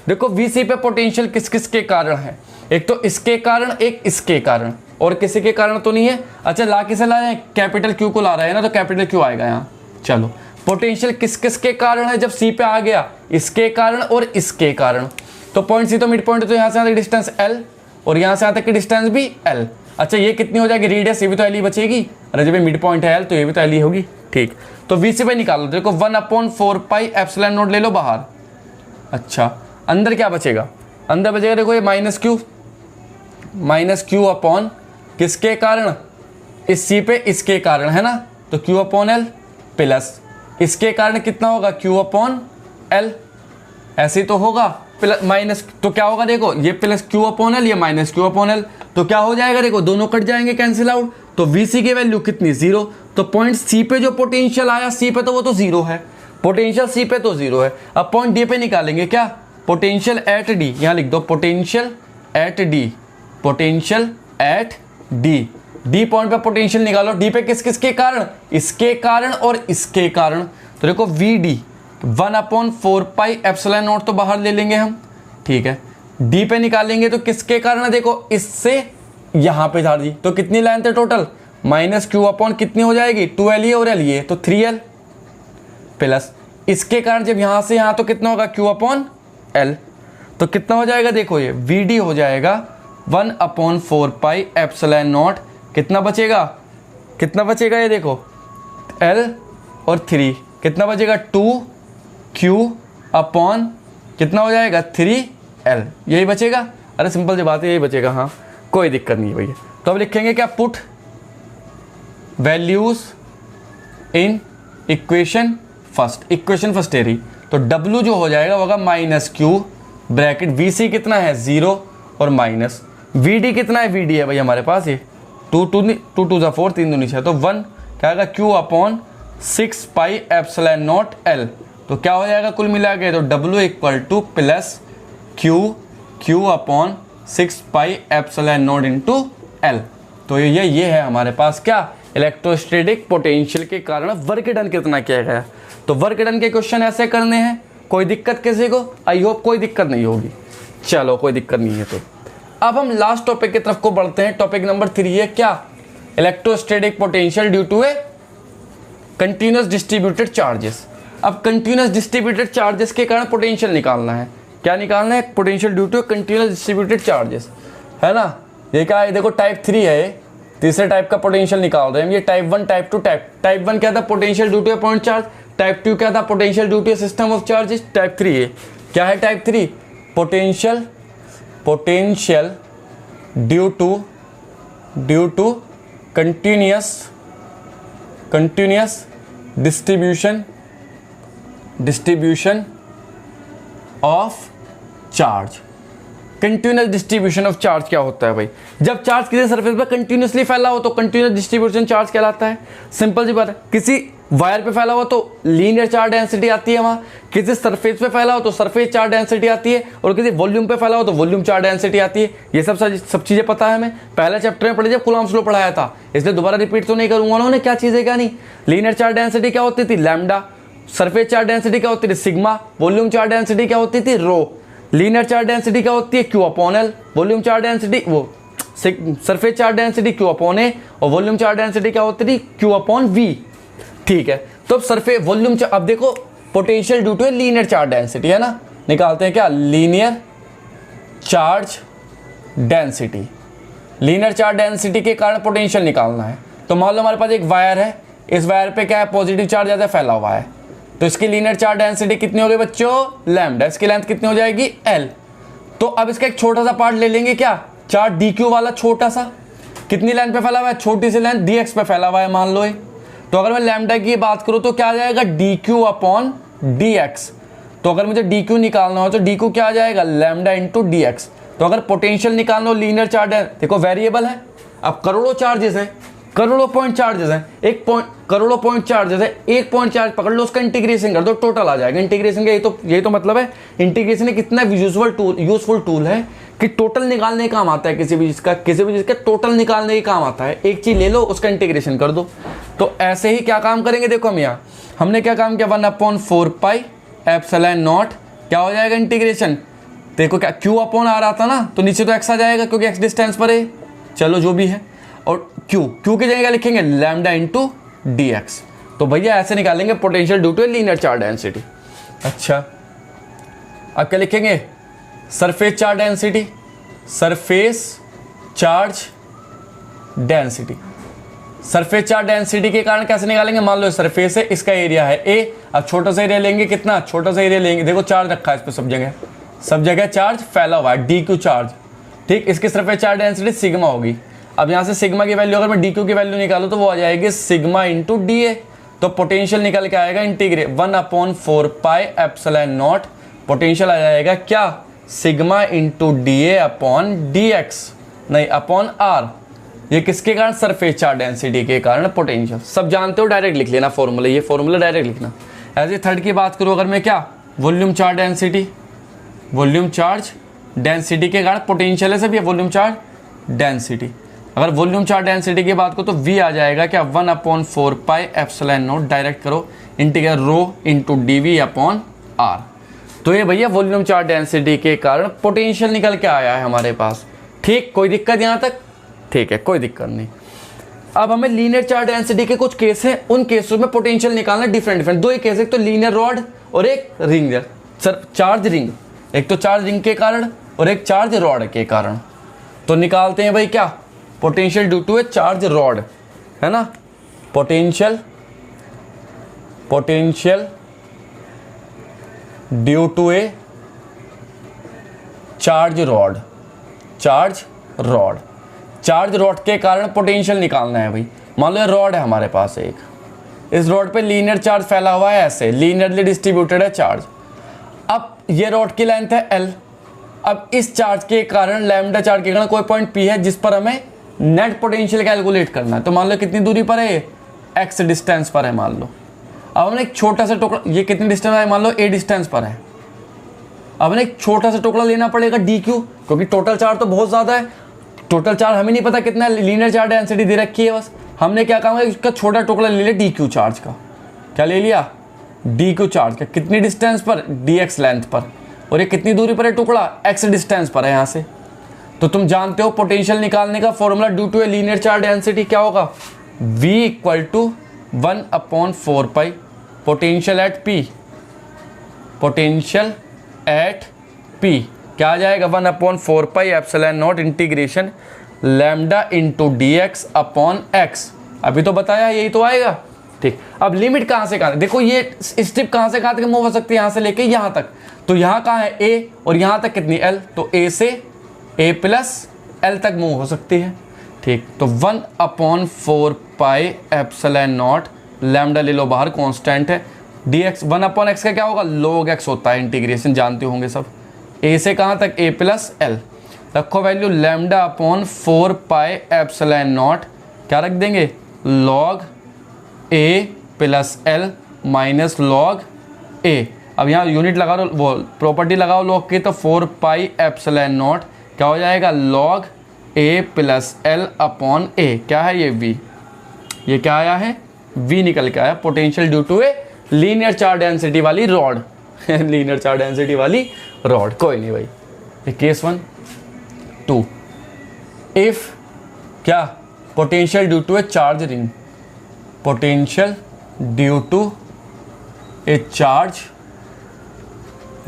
देखो वी सी पे पोटेंशियल किस किस के कारण है, एक तो इसके कारण, एक इसके कारण, और किसी के कारण तो नहीं है। अच्छा ला किसे ला रहे हैं, कैपिटल क्यू को ला रहे हैं ना, तो कैपिटल क्यू आएगा यहाँ। चलो पोटेंशियल किस किस के कारण है, जब सी पे आ गया, इसके कारण और इसके कारण। तो पॉइंट सी तो मिड पॉइंट है, तो यहाँ से यहाँ तक डिस्टेंस एल, और यहाँ से यहाँ तक की डिस्टेंस भी एल। अच्छा ये कितनी हो जाएगी, रेडियस, ये भी तो एल ही बचेगी, अरे जब ये मिड पॉइंट है एल तो ये भी तो एल ही होगी, ठीक। तो वी सी पे निकालो, देखो 1/4 पाई एप्सिलॉन नॉट ले लो बाहर। अच्छा अंदर क्या बचेगा, अंदर बचेगा देखो ये माइनस क्यू अपॉन किसके कारण, इस सी पे इसके कारण, है ना, तो क्यू अपॉन एल प्लस इसके कारण कितना होगा, क्यू अपॉन एल, ऐसे तो होगा, प्लस माइनस, तो क्या होगा देखो, ये प्लस क्यू अपॉन एल, ये माइनस क्यू अपॉन एल, तो क्या हो जाएगा देखो, दोनों कट जाएंगे, कैंसिल आउट। तो वी सी की वैल्यू कितनी, 0। तो पॉइंट सी पे जो पोटेंशियल आया, सी पे तो वो तो 0 है, पोटेंशियल सी पे तो 0 है। अब पॉइंट डी पे निकालेंगे क्या, पोटेंशियल एट डी, यहाँ लिख दो potential at D, potential at D, D point पे पोटेंशियल निकालो, डी पे किस किस के कारण, इसके कारण और इसके कारण। तो देखो V D 1/4 pi epsilon naught तो बाहर ले लेंगे हम, ठीक है। डी पे निकालेंगे तो किसके कारण है, देखो इससे यहाँ पे धार दी, तो कितनी लाइन थे टोटल, माइनस क्यू अपॉन कितनी हो जाएगी, 2l ये और l ये, तो 3l प्लस इसके कारण जब यहाँ से यहाँ तो कितना होगा, क्यू अपॉन एल, तो कितना हो जाएगा देखो, ये वी डी हो जाएगा 1/4 पाई एप्सिलॉन नॉट, कितना बचेगा, कितना बचेगा ये देखो l और 3, कितना बचेगा 2q अपॉन कितना हो जाएगा 3l, यही बचेगा। अरे सिंपल सी बात है, यही बचेगा, हाँ कोई दिक्कत नहीं है भैया। तो अब लिखेंगे क्या, put values in equation first एरी, तो W जो हो जाएगा वो होगा माइनस क्यू ब्रैकेट VC कितना है 0 और माइनस VD कितना है, VD है भाई हमारे पास ये 2 2 × 4 3 दूनी 6, तो 1 क्या आएगा Q upon 6 pi epsilon not L। तो क्या हो जाएगा कुल मिला के, तो W equal two plus Q upon 6 pi epsilon not into L। तो ये है हमारे पास क्या, इलेक्ट्रोस्टैटिक पोटेंशियल के कारण वर्क डन कितना किया गया। तो वर्क डन के क्वेश्चन ऐसे करने हैं, कोई दिक्कत किसी को? आई होप कोई दिक्कत नहीं होगी। चलो कोई दिक्कत नहीं है। तो अब हम लास्ट टॉपिक की तरफ को बढ़ते हैं। टॉपिक नंबर 3 है क्या? Electrostatic potential due to a continuous distributed charges. अब कंटिन्यूअस डिस्ट्रीब्यूटेड चार्जेस के कारण पोटेंशियल निकालना है। क्या निकालना है? Potential due to continuous distributed charges, है ना। ये क्या है? देखो टाइप 3 है, ये तीसरे टाइप का पोटेंशियल निकाल रहे हैं। ये टाइप 1, टाइप 2, टाइप 1 क्या था? Potential due to a point charge. Type 2 क्या था? Potential due to a system of charges. Type 3 है क्या है? Type 3 potential due to continuous distribution of charge. Continuous distribution of charge क्या होता है भाई? जब चार्ज किसी सरफेस पर कंटिन्यूअसली फैला हो तो कंटिन्यूअस डिस्ट्रीब्यूशन चार्ज कहलाता है। सिंपल सी बात है। किसी वायर पे फैला हो तो लीनियर चार्ज डेंसिटी आती है वहां, किसी सरफेस पे फैला हो तो सरफेस चार्ज डेंसिटी आती है, और किसी वॉल्यूम पे फैला हो तो वॉल्यूम चार्ज डेंसिटी आती है। ये सब चीजें पता है हमें, पहले चैप्टर में पढ़े जब कूलम्ब्स लॉ पढ़ाया था, इसलिए दोबारा रिपीट तो नहीं करूंगा उन्होंने क्या चीज है क्या नहीं। लीनियर चार्ज डेंसिटी क्या होती थी? लैम्डा। सरफेस चार्ज डेंसिटी क्या होती थी? सिग्मा। वॉल्यूम चार्ज डेंसिटी क्या होती थी? रो। लीनियर चार्ज डेंसिटी क्या होती है? Q upon L. Volume charge density surface charge density Q upon A, और वॉल्यूम चार्ज डेंसिटी क्या होती थी? Q upon V. ठीक है, तो अब सरफेस वॉल्यूम, अब देखो potential due to linear charge density है ना, निकालते हैं क्या? Linear charge density. Linear charge density के कारण पोटेंशियल निकालना है। तो मान लो हमारे पास एक वायर है, इस वायर पे क्या है? पॉजिटिव चार्ज ज्यादा फैला हुआ है, तो इसकी लीनियर चार्ज डेंसिटी कितनी हो गई बच्चों? लैम्डा। इसकी लेंथ कितनी हो जाएगी? एल। तो अब इसका एक छोटा सा पार्ट ले लेंगे क्या? चार्ज डी क्यू वाला छोटा सा, कितनी लेंथ पे फैला हुआ है? छोटी सी लेंथ डी एक्स पे फैला हुआ है मान लो। तो अगर मैं लैम्डा की बात करूं तो क्या आ जाएगा? D Q upon D X. तो अगर मुझे डी क्यू निकालना हो तो डी क्यू क्या आ जाएगा? Lambda into D X. तो अगर पोटेंशियल निकालना हो लीनियर चार्ज है, देखो वेरिएबल है, अब करोड़ों चार्जेस है, करोड़ों पॉइंट चार्जेस हैं, करोड़ों पॉइंट चार्जेस है, एक पॉइंट चार्ज पकड़ लो, उसका इंटीग्रेशन कर दो, टोटल आ जाएगा। इंटीग्रेशन का यही तो मतलब है। इंटीग्रेशन एक कितना यूजफुल टूल है कि टोटल निकालने का काम आता है। किसी भी चीज का टोटल निकालने का काम आता है। एक चीज ले लो, उसका इंटीग्रेशन कर दो। तो ऐसे ही क्या काम करेंगे? देखो हम यहाँ हमने क्या काम किया? 1/4 पाई एप्सिलॉन नॉट क्या हो जाएगा? इंटीग्रेशन। देखो क्या क्यू अपॉन आ रहा था ना, तो नीचे तो एक्स आ जाएगा क्योंकि एक्स डिस्टेंस पर है, चलो जो भी है। और क्यू की जगह क्या लिखेंगे? Lambda into D X. तो भैया ऐसे निकालेंगे potential due to linear charge density. अच्छा, अब क्या लिखेंगे? Surface charge density. Surface charge density के कारण कैसे निकालेंगे? मान लो सरफेस है, इसका एरिया है ए। अब छोटा सा एरिया लेंगे, कितना छोटा सा एरिया लेंगे? देखो चार्ज रखा है इस पर, सब जगह चार्ज फैला हुआ है, डी क्यू चार्ज। ठीक, इसकी सरफेस चार्ज डेंसिटी सिग्मा होगी। अब यहाँ से सिग्मा की वैल्यू अगर मैं डी क्यू की वैल्यू निकालूं तो वो आ जाएगी सिग्मा इंटू डी ए। तो पोटेंशियल निकल के आएगा integrate 1/4 pi epsilon naught. Potential आ जाएगा क्या? Sigma into D A upon D X, नहीं अपॉन आर। ये किसके कारण? सरफेस चार्ज डेंसिटी के कारण पोटेंशियल। सब जानते हो, डायरेक्ट लिख लेना फॉर्मूला, ये फॉर्मूला डायरेक्ट लिखना। एज ए थर्ड की बात करूँ अगर मैं, क्या? वॉल्यूम चार्ज डेंसिटी के कारण पोटेंशियल है सब, ये वॉल्यूम चार्ज डेंसिटी। अगर वॉल्यूम चार्ज डेंसिटी की बात करो तो v आ जाएगा क्या? 1/4 पाई एप्सिलॉन नॉट, डायरेक्ट करो integral rho into D V upon R. तो ये भैया वॉल्यूम चार्ज डेंसिटी के कारण पोटेंशियल निकल के आया है हमारे पास। ठीक, कोई दिक्कत यहाँ तक? ठीक है, कोई दिक्कत नहीं। अब हमें लीनियर चार्ज डेंसिटी के कुछ केस हैं, उन केसों में पोटेंशियल निकालना डिफरेंट। दो ही केस, एक तो लीनियर रॉड और एक रिंग चार्ज रिंग। एक तो चार्ज रिंग के कारण और एक चार्ज रॉड के कारण। तो निकालते हैं भाई क्या? Potential due to a charge rod, है ना। Potential due to a charge rod के कारण पोटेंशियल निकालना है भाई। मान लो रॉड है हमारे पास एक, इस रॉड पे लीनियर चार्ज फैला हुआ है, ऐसे लीनियरली डिस्ट्रीब्यूटेड है चार्ज। अब ये रॉड की लेंथ है एल। अब इस चार्ज के कारण, लैम्डा चार्ज के कारण कोई पॉइंट पी है जिस पर हमें नेट पोटेंशियल कैलकुलेट करना है। तो मान लो कितनी दूरी पर है? एक्स डिस्टेंस पर है मान लो। अब हमने एक छोटा सा टुकड़ा, ये कितनी डिस्टेंस है? मान लो ए डिस्टेंस पर है। अब हमें एक छोटा सा टुकड़ा लेना पड़ेगा डी क्यू, क्योंकि टोटल चार्ज तो बहुत ज़्यादा है। टोटल चार्ज हमें नहीं पता कितना है, लीनियर चार्ज डेंसिटी दे रखी है बस। हमने क्या कहा? इसका छोटा टुकड़ा ले लिया डी क्यू चार्ज का। क्या ले लिया? डी क्यू चार्ज का कितनी डिस्टेंस पर, डी एक्स लेंथ पर, और ये कितनी दूरी पर है टुकड़ा, एक्स डिस्टेंस पर है यहाँ से। तो तुम जानते हो पोटेंशियल निकालने का formula due to a linear charge density क्या होगा, V equal to 1/4 pi potential at P, potential at P क्या आ जाएगा 1/4 pi epsilon naught integration lambda into D X upon X. अभी तो बताया यही तो आएगा। ठीक, अब लिमिट कहाँ से कहाँ, देखो ये स्ट्रिप कहाँ से कहाँ तक मूव हो सकती है, यहाँ से लेके यहाँ तक। तो यहाँ कहाँ है A और यहाँ तक कितनी L, तो A से A प्लस L तक मूव हो सकती है। ठीक, तो 1/4 पाई एप्सिलॉन नॉट लैम्डा ले लो बाहर, कांस्टेंट है, dx 1/x का क्या होगा, log x होता है, इंटीग्रेशन जानते होंगे सब। A से कहाँ तक, A प्लस L, रखो वैल्यू λ/4 पाई एप्सिलॉन नॉट, क्या रख देंगे, log A plus L minus log A। अब यहाँ यूनिट लगा दो, वो प्रॉपर्टी लगाओ log की, तो 4 पाई एप्सिलॉन नॉट क्या हो जाएगा, log A plus L upon A, क्या है ये V, ये क्या आया है, V निकल के आया, potential due to a linear charge density वाली रॉड लीनियर चार्ज डेंसिटी वाली रॉड। कोई नहीं भाई, केस 1 2 इफ क्या, potential due to a charge ring, potential due to a charge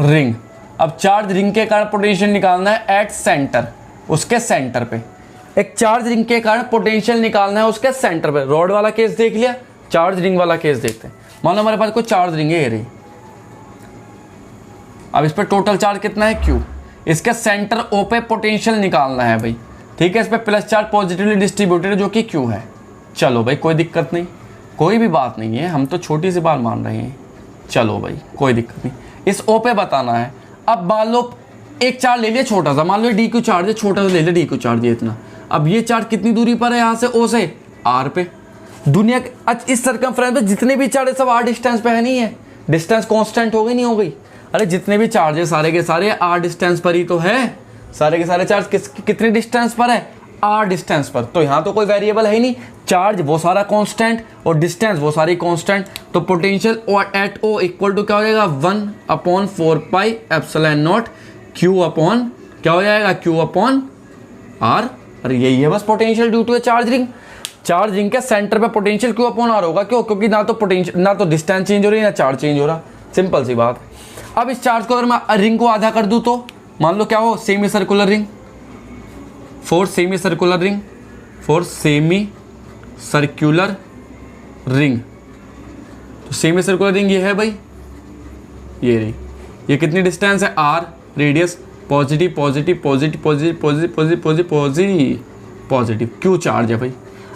ring. अब चार्ज रिंग के कारण पोटेंशियल निकालना है एट सेंटर, उसके सेंटर पे। एक चार्ज रिंग के कारण पोटेंशियल निकालना है उसके सेंटर पे। रॉड वाला केस देख लिया, चार्ज रिंग वाला केस देखते हैं। मान लो हमारे पास कोई चार्ज रिंग है ये रही, अब इस पे टोटल चार्ज कितना है Q, इसके सेंटर O पे पोटेंशियल निकालना है भाई। ठीक है, इस पे प्लस चार्ज पॉजिटिवली डिस्ट्रीब्यूटेड जो कि Q है। चलो भाई कोई दिक्कत नहीं, कोई भी बात नहीं है, हम तो छोटी सी बात मान रहे हैं। चलो भाई कोई दिक्कत नहीं, इस O पे बताना है। अब मान लो एक चार्ज ले लिया छोटा सा, मान लो DQ चार्ज है, छोटा सा ले लिया DQ चार्ज है इतना। अब ये चार्ज कितनी दूरी पर है यहाँ से O से, R पे। दुनिया के इस सर्कमफ्रेंस पे जितने भी चार्ज है सब R डिस्टेंस पे है, नहीं है, डिस्टेंस कांस्टेंट हो गई नहीं हो गई। अरे जितने भी चार्ज है सारे के सारे R डिस्टेंस पर ही तो है, सारे के सारे चार्ज कितने डिस्टेंस पर है, R डिस्टेंस पर। तो यहाँ तो कोई वेरिएबल है ही नहीं, चार्ज वो सारा कांस्टेंट और डिस्टेंस वो सारी कांस्टेंट। तो potential at O equal to क्या हो जाएगा, 1/4 pi epsilon naught Q upon क्या हो जाएगा, Q अपॉन R। अरे यही है बस potential due to a charge ring. Charge ring के सेंटर पे पोटेंशियल Q अपॉन R होगा, क्यों, क्योंकि ना तो पोटेंशियल, ना तो डिस्टेंस चेंज हो रही है, ना चार्ज चेंज हो रहा, सिंपल सी बात। अब इस चार्ज को अगर मैं रिंग को आधा कर दूं तो मान लो क्या हो, semi circular ring, for semi circular ring, for semi circular ring. तो सेमी सर्कुलर रिंग ये है भाई, ये रही, ये कितनी डिस्टेंस है, R radius, positive positive positive positive positive positive positive positive positive Q charge है भाई।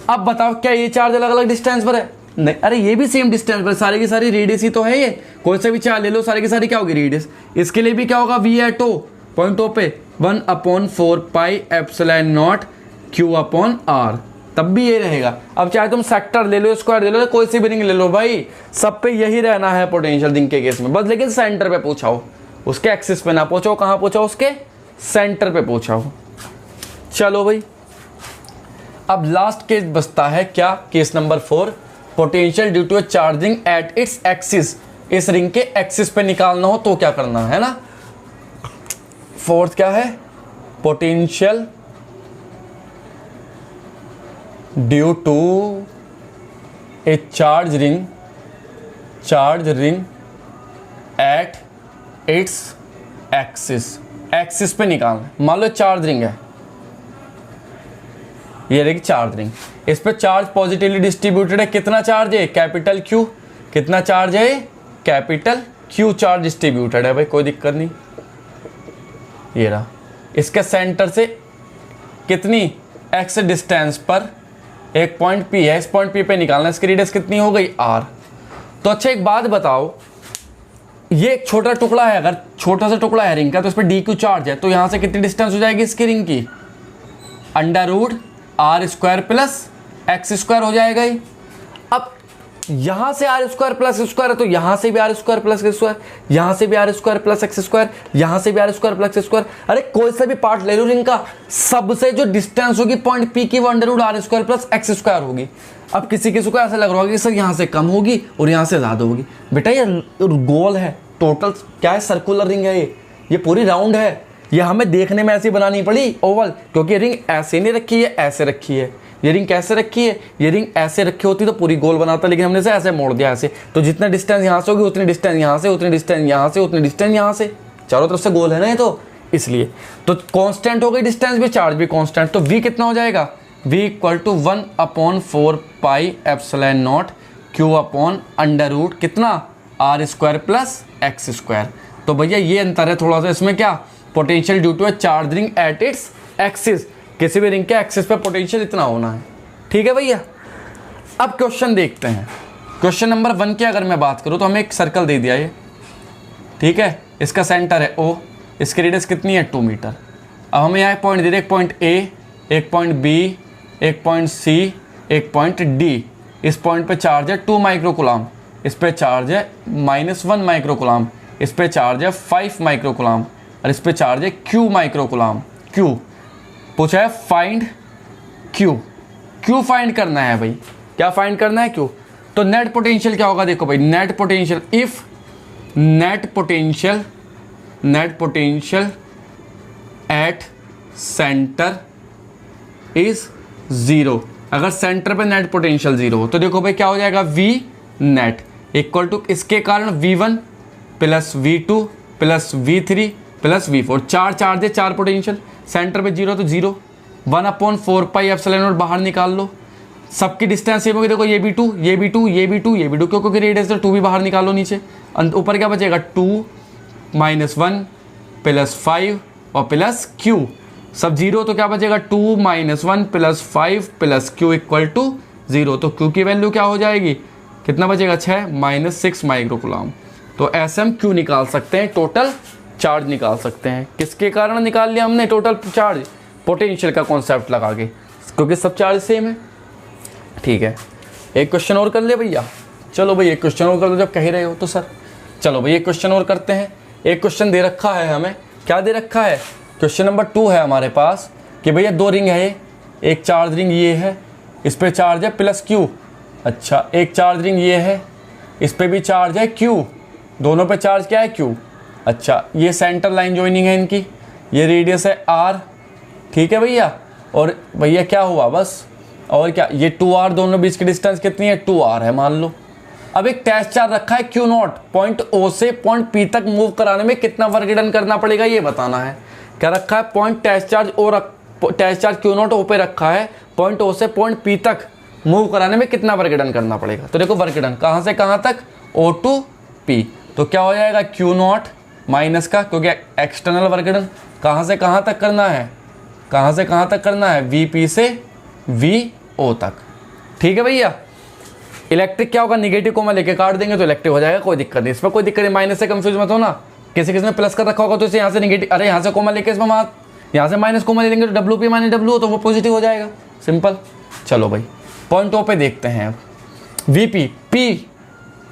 अब बताओ क्या ये चार्ज अलग अलग डिस्टेंस पर है, नहीं, अरे ये भी सेम डिस्टेंस पर, सारी की सारी रेडियस ही तो है। ये कोई सा भी चार्ज ले लो, सारी की सारी क्या होगी, रेडियस। इसके लिए भी क्या होगा, V at O point O पे 1/4 pi epsilon naught Q upon R, तब भी ये रहेगा। अब चाहे तुम सेक्टर ले लो, स्क्वायर ले लो, कोई सी भी रिंग ले लो भाई, सब पे यही रहना है पोटेंशियल रिंग के केस में बस, लेकिन सेंटर पे पूछाओ, उसके एक्सिस पे ना पूछो, कहाँ पूछाओ, उसके सेंटर पे पूछाओ। चलो भाई अब लास्ट केस बचता है क्या, case number 4, potential due to a charging at its axis. इस रिंग के एक्सिस पे निकालना हो तो क्या करना है ना। फोर्थ क्या है, potential due to a charge ring at its axis. Axis पे निकालना, मान लो चार्ज रिंग है, ये रहेगी चार्ज रिंग, इस पे चार्ज पॉजिटिवली डिस्ट्रीब्यूटेड है, कितना चार्ज है, कैपिटल Q, कितना चार्ज है, कैपिटल Q चार्ज डिस्ट्रीब्यूटेड है भाई, कोई दिक्कत नहीं। ये रहा, इसके सेंटर से कितनी x डिस्टेंस पर एक पॉइंट P है, इस पॉइंट P पे निकालना, इसकी रेडियस कितनी हो गई, R। तो अच्छा एक बात बताओ, ये एक छोटा टुकड़ा है, अगर छोटा सा टुकड़ा है रिंग का, तो इस पर DQ चार्ज है, तो यहाँ से कितनी डिस्टेंस हो जाएगी इसकी रिंग की, √R² प्लस x² हो जाएगा ही। अब यहां से R² प्लस x² है, तो यहां से भी R² प्लस x², यहां से भी R² प्लस x², यहां से भी R² प्लस x²। अरे कोई सा भी पार्ट ले लो रिंग का, सबसे जो डिस्टेंस होगी पॉइंट P की वो √R² प्लस x² होगी। अब किसी किसी को ऐसा लग रहा होगा कि सर यहाँ से कम होगी और यहाँ से ज़्यादा होगी। बेटा ये गोल है, टोटल क्या है, सर्कुलर रिंग है, ये पूरी राउंड है। ये हमें देखने में ऐसी बनानी पड़ी ओवल, क्योंकि रिंग ऐसे नहीं रखी है, ऐसे रखी है। ये रिंग कैसे रखी है, ये रिंग ऐसे रखी होती तो पूरी गोल बनाता, लेकिन हमने से ऐसे मोड़ दिया ऐसे। तो जितना डिस्टेंस यहाँ से होगी उतनी डिस्टेंस यहाँ से, उतनी डिस्टेंस यहाँ से, उतनी डिस्टेंस यहाँ से, चारों तरफ से गोल है ना ये, तो इसलिए तो कांस्टेंट हो गई डिस्टेंस भी, चार्ज भी कांस्टेंट। तो v कितना हो जाएगा, v equal to 1/4 pi epsilon naught q upon under root कितना r square plus x square. तो भैया ये अंतर है थोड़ा सा इसमें, क्या, potential due to a charge ring at its axis. किसी भी रिंग के एक्सिस पे पोटेंशियल इतना होना है, ठीक है भैया। अब क्वेश्चन देखते हैं। क्वेश्चन नंबर 1 की अगर मैं बात करूँ तो हमें एक सर्कल दे दिया ये, ठीक है, इसका सेंटर है O, इसकी रेडियस कितनी है 2 मीटर। अब हमें यहाँ एक पॉइंट दे दिया, एक पॉइंट A, एक पॉइंट B, एक पॉइंट C, एक पॉइंट D। इस पॉइंट पे चार्ज है 2 माइक्रोकुलाम, इस पे चार्ज है -1 माइक्रोकुलाम, इस पे चार्ज है 5 माइक्रोकुलाम और इस पे चार्ज है Q माइक्रोकुलाम। Q पूछा है फाइंड Q फाइंड करना है भाई। क्या फाइंड करना है Q? तो नेट पोटेंशियल क्या होगा, देखो भाई, net potential if net potential at centre is 0। अगर सेंटर पे नेट पोटेंशियल 0 हो तो देखो भाई क्या हो जाएगा, V नेट इक्वल टू इसके कारण V1 plus V2 plus V3 plus V4। 4 charge है, 4 पोटेंशियल, सेंटर पे 0 तो 0, 1/4 पाई एप्सिलॉन नॉट बाहर निकाल लो। सबकी डिस्टेंस सेम होगी, देखो ये भी 2, ये भी 2, ये भी 2, ये भी 2, क्योंकि रेडियस तो 2 भी बाहर निकालो नीचे। ऊपर क्या बचेगा, 2 - 1 प्लस 5 और प्लस Q, सब 0 तो क्या बचेगा, 2 - 1 plus 5 plus Q equal to 0। तो Q की वैल्यू क्या हो जाएगी, कितना बचेगा, 6 - 6 माइक्रोकुलाम। तो ऐसे हम Q निकाल सकते हैं, टोटल चार्ज निकाल सकते हैं। किसके कारण निकाल लिया हमने टोटल चार्ज, पोटेंशियल का कॉन्सेप्ट लगा के, क्योंकि सब चार्ज सेम है, ठीक है। एक क्वेश्चन और कर ले भैया, चलो भाई एक क्वेश्चन और कर लो जब कह रहे हो तो सर। चलो भाई एक क्वेश्चन और करते हैं। एक क्वेश्चन दे रखा है हमें, क्या दे रखा है, क्वेश्चन नंबर 2 है हमारे पास कि भैया 2 रिंग है, एक चार्ज रिंग ये है, इस पर चार्ज है प्लस Q। अच्छा, एक चार्ज रिंग ये है, इस पर भी चार्ज है Q, दोनों पे चार्ज क्या है, Q। अच्छा, ये सेंटर लाइन ज्वाइनिंग है इनकी, ये रेडियस है R, ठीक है भैया। और भैया क्या हुआ बस, और क्या, ये 2R, दोनों बीच की डिस्टेंस कितनी है, 2R है मान लो। अब एक टेस्ट चार्ज रखा है Q0, पॉइंट O से पॉइंट P तक मूव कराने में कितना वर्क डन करना पड़ेगा ये बताना है। क्या रखा है, point test charge Q0 O पे रखा है, पॉइंट O से पॉइंट P तक मूव कराने में कितना वर्क डन करना पड़ेगा। तो देखो वर्क डन कहाँ से कहाँ तक, O to P, तो क्या हो जाएगा Q0 माइनस का, क्योंकि एक्सटर्नल वर्क डन कहाँ से कहाँ तक करना है, कहाँ से कहाँ तक करना है, VP से VO तक, ठीक है भैया। इलेक्ट्रिक क्या होगा, निगेटिव को मैं लेके काट देंगे तो इलेक्ट्रिक हो जाएगा, कोई दिक्कत नहीं, इसमें कोई दिक्कत नहीं, माइनस से कंफ्यूज मत हो ना। किसी किसी ने प्लस का रखा होगा तो इसे यहाँ से निगेटिव, अरे यहाँ से कोमा लेके इसमें यहाँ से माइनस कोमा ले लेंगे तो WP माइनस W तो वो पॉजिटिव हो जाएगा, सिंपल। चलो भाई पॉइंट O पे देखते हैं अब। VP P,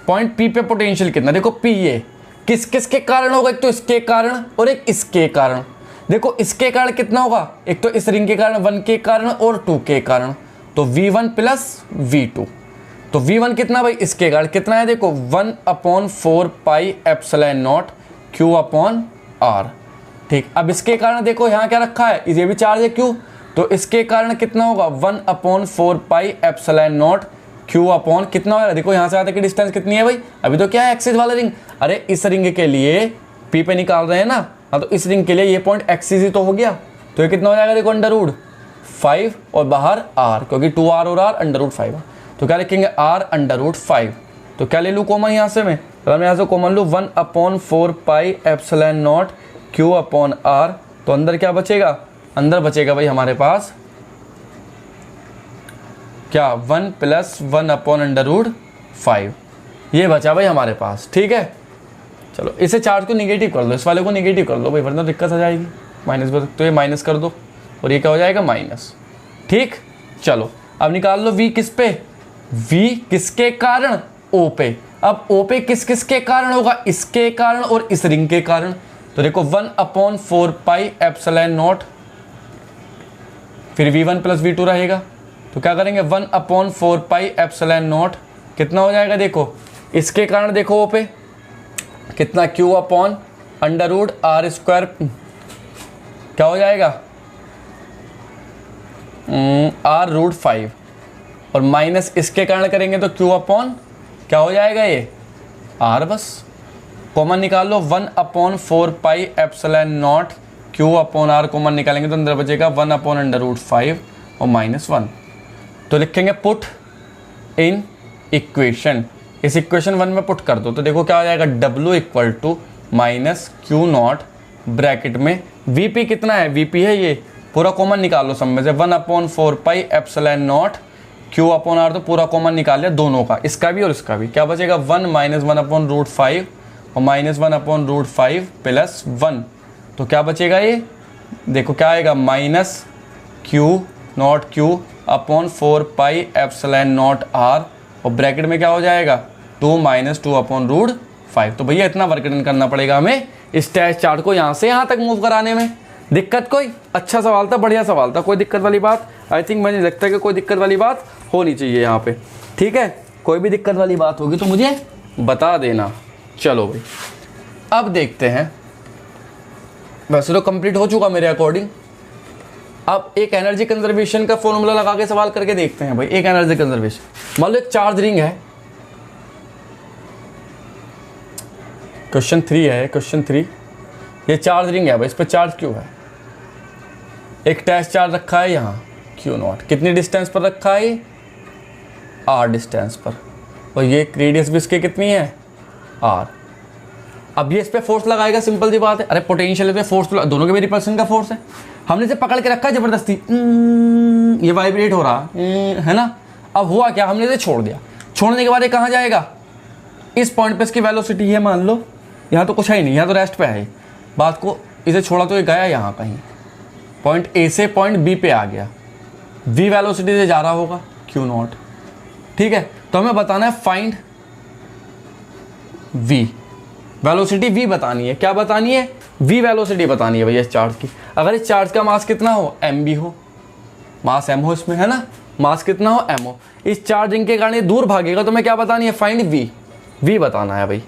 पॉइंट P पे पोटेंशियल कितना, देखो P ये किस किस के कारण होगा, एक तो इसके कारण और एक इसके कारण। देखो इसके कारण कितना होगा, एक तो इस रिंग के कारण 1 के कारण और 2 के कारण, तो V1 प्लस V2। तो V1 कितना भाई, इसके कारण कितना है, देखो 1/4 pi epsilon naught Q upon R, ठीक। अब इसके कारण देखो यहाँ क्या रखा है, ये भी चार्ज है Q, तो इसके कारण कितना होगा, 1/4 pi epsilon naught Q upon कितना होगा, देखो यहाँ से आते की डिस्टेंस कितनी है भाई, अभी तो क्या है एक्सिस वाला रिंग, अरे इस रिंग के लिए P पे निकाल रहे हैं ना, हाँ तो इस रिंग के लिए ये पॉइंट एक्सिस ही तो हो गया, तो ये कितना हो जाएगा, देखो √5 और बाहर R, क्योंकि 2R और R √5, तो क्या लिखेंगे R √5। तो क्या ले लूँ कॉमन यहाँ से मैं, अगर मैं यहाँ से कॉमन लूँ 1/4 pi epsilon naught Q upon R, तो अंदर क्या बचेगा, अंदर बचेगा भाई हमारे पास क्या, 1 + 1/√5, ये बचा भाई हमारे पास, ठीक है। चलो इसे चार्ज को निगेटिव कर लो, इस वाले को निगेटिव कर लो भाई, वरना दिक्कत आ जाएगी, माइनस पर तो ये माइनस कर दो और ये क्या हो जाएगा माइनस, ठीक। चलो अब निकाल लो V किस पे, V किसके कारण, O पे। अब O पे किस किस के कारण होगा, इसके कारण और इस रिंग के कारण, तो देखो 1/4 पाई एप्सिलॉन नॉट, फिर V1 प्लस V2 रहेगा, तो क्या करेंगे 1/4πε0 कितना हो जाएगा देखो, इसके कारण देखो वो पे कितना Q/√R² क्या हो जाएगा R√5 और माइनस इसके कारण करेंगे तो Q अपॉन क्या हो जाएगा ये R, बस कॉमन निकाल लो 1/4πε0 Q/R कॉमन निकालेंगे तो अंदर बचेगा 1/√5 और -1। तो लिखेंगे पुट इन इक्वेशन, इस इक्वेशन 1 में पुट कर दो तो देखो क्या हो जाएगा W = -Q0 ब्रैकेट में Vp कितना है, Vp है ये पूरा कॉमन निकाल लो सब में से 1/4πε0 Q/R तो पूरा कॉमन निकाल लिया दोनों का, इसका भी और इसका भी, क्या बचेगा 1 - 1/√5 और -1/√5 + 1 तो क्या बचेगा ये देखो क्या आएगा -Q0 Q/4πε0R और ब्रैकेट में क्या हो जाएगा 2 - 2/√5। तो भैया इतना वर्क डन करना पड़ेगा हमें इस टेस्ट चार्ट को यहाँ से यहाँ तक मूव कराने में। दिक्कत कोई, अच्छा सवाल था, बढ़िया सवाल था, कोई दिक्कत वाली बात आई थिंक मुझे लगता है कि कोई दिक्कत वाली बात होनी चाहिए यहाँ पे, ठीक है। कोई भी दिक्कत वाली बात होगी तो मुझे बता देना। चलो भाई अब देखते हैं, वैसे तो कंप्लीट हो चुका मेरे अकॉर्डिंग। अब एक एनर्जी कंजर्वेशन का फॉर्मूला लगा के सवाल करके देखते हैं भाई। एक एनर्जी कंजर्वेशन, मान लो एक चार्ज रिंग है, क्वेश्चन 3 है, क्वेश्चन 3 ये चार्ज रिंग है भाई, इस पर चार्ज क्यों है, एक टेस्ट चार्ज रखा है यहाँ Q0, कितनी डिस्टेंस पर रखा है R डिस्टेंस पर, और ये रेडियस भी इसके कितनी है R। अब ये इस पर फोर्स लगाएगा, सिंपल सी बात है, अरे पोटेंशियल पे फोर्स दोनों के भी रिपल्सन का फोर्स है, हमने इसे पकड़ के रखा है जबरदस्ती, ये वाइब्रेट हो रहा है ना। अब हुआ क्या, हमने इसे छोड़ दिया, छोड़ने के बाद ये कहाँ जाएगा, इस पॉइंट पे इसकी वेलोसिटी है मान लो, यहाँ तो कुछ है ही नहीं, यहाँ तो रेस्ट पे है, बात को इसे छोड़ा तो ये गया यहाँ कहीं, पॉइंट A से पॉइंट B पे आ गया, V वेलोसिटी से जा रहा होगा Q0, ठीक है। तो हमें बताना है फाइंड V, वेलोसिटी V बतानी है, क्या बतानी है V वेलोसिटी बतानी है भैया इस चार्ज की। अगर इस चार्ज का मास कितना हो mb हो, मास m हो इसमें है ना, मास कितना हो m हो, इस चार्जिंग के कारण ये दूर भागेगा तो मैं क्या बतानी है फाइंड V बताना है भाई।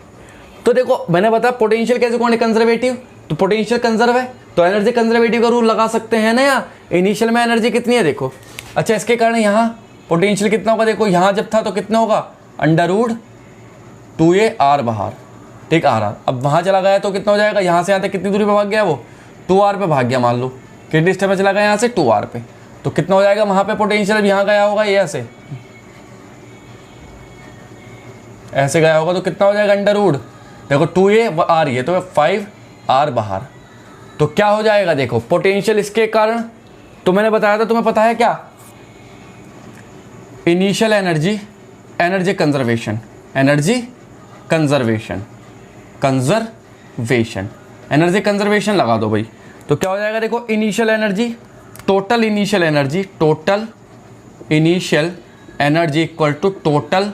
तो देखो मैंने बताया पोटेंशियल कैसे कौन है कंजर्वेटिव, तो पोटेंशियल कंजर्व है तो एनर्जी कंजर्वेटिव का रूल लगा सकते हैं ना यार। इनिशियल में एनर्जी कितनी है देखो, अच्छा इसके कारण यहाँ पोटेंशियल कितना होगा देखो, यहाँ जब था तो कितना होगा √2a R बाहर, ठीक R। अब वहाँ चला गया तो कितना हो जाएगा, यहाँ से यहाँ तक कितनी दूरी पर भाग गया वो 2R पे भाग गया, मान लो कितनी डिस्टेंस पे चला गया यहाँ से 2R पे, तो कितना हो जाएगा वहाँ पे पोटेंशियल, यहाँ गया होगा ये ऐसे गया होगा तो कितना हो जाएगा √ देखो 2a R ये तो 5R बाहर, तो क्या हो जाएगा देखो पोटेंशियल इसके कारण, तो मैंने बताया था तुम्हें पता है क्या, initial energy, energy conservation, energy conservation, conservation, energy conservation लगा दो भाई। तो क्या हो जाएगा देखो initial energy, total initial energy, total initial energy equal to total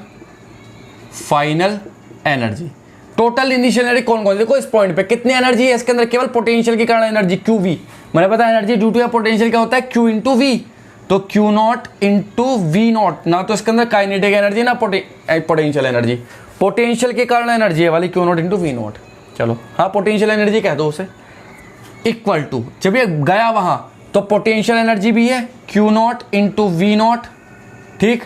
final energy. Total initial energy कौन कौन, देखो इस पॉइंट पे कितनी एनर्जी है इसके अंदर, केवल पोटेंशियल के कारण एनर्जी QV, मैंने पता एनर्जी ड्यू टू पोटेंशियल क्या होता है Q इंटू V, तो Q0 इंटू V0, ना तो इसके अंदर काइनेटिक एनर्जी ना पोटेंशियल एनर्जी, पोटेंशियल के कारण एनर्जी है वाली Q0 इंटू V0, चलो हाँ पोटेंशियल एनर्जी कह दो उसे, इक्वल टू जब ये गया वहाँ तो पोटेंशियल एनर्जी भी है Q0 इंटू V0, ठीक,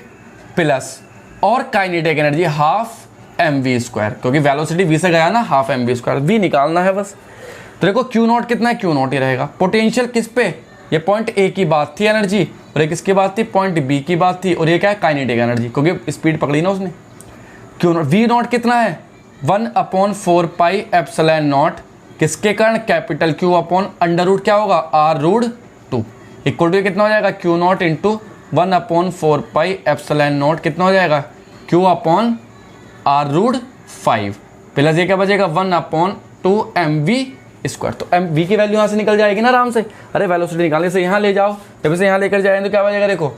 प्लस और काइनेटिक एनर्जी हाफ mv², क्योंकि वेलोसिटी v से गया ना, हाफ mv², v निकालना है बस। तो देखो Q0 कितना है, Q0 ही रहेगा। पोटेंशियल किस पे, ये पॉइंट A की बात थी एनर्जी, और ये किसकी बात थी, पॉइंट B की बात थी, और ये क्या है काइनेटिक एनर्जी, क्योंकि स्पीड पकड़ी ना उसने। Q0 V0 कितना है 1/4πε0, किसके कारण, कैपिटल Q अपॉन √ क्या होगा R√2, इक्वल टू कितना हो जाएगा Q0 इंटू 1/4πε0 कितना हो जाएगा Q अपॉन R√5, प्लस ये क्या बचेगा 1/2mv²। तो mv की वैल्यू यहाँ से निकल जाएगी ना आराम से, अरे वेलोसिटी निकालने से यहाँ ले जाओ, जब इसे यहाँ लेकर जाएंगे तो क्या बचेगा देखो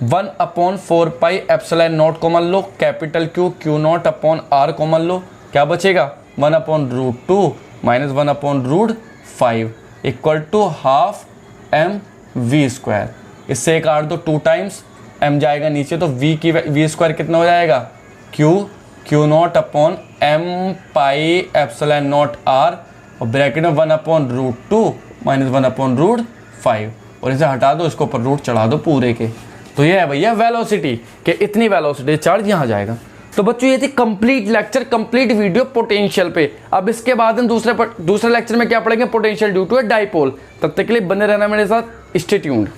1/4πε0 कॉमन लो, capital Q Q0 upon R common लो, क्या बचेगा 1/√2 minus 1/√5 equal to half mv²। इससे काट दो 2 टाइम्स m जाएगा नीचे, तो v स्क्वायर कितना हो जाएगा, Q naught upon m pi epsilon not r, और ब्रैकेट में 1/√2 माइनस 1/√5, और इसे हटा दो, इसको ऊपर रूट चढ़ा दो पूरे के। तो ये है भैया वेलोसिटी, कि इतनी वेलोसिटी चार्ज यहाँ जाएगा। तो बच्चों ये थी complete lecture, complete video potential पे। अब इसके बाद हम दूसरे लेक्चर में क्या पढ़ेंगे, potential due to a dipole. तब तक के लिए बने रहना मेरे साथ, स्टे ट्यून्ड।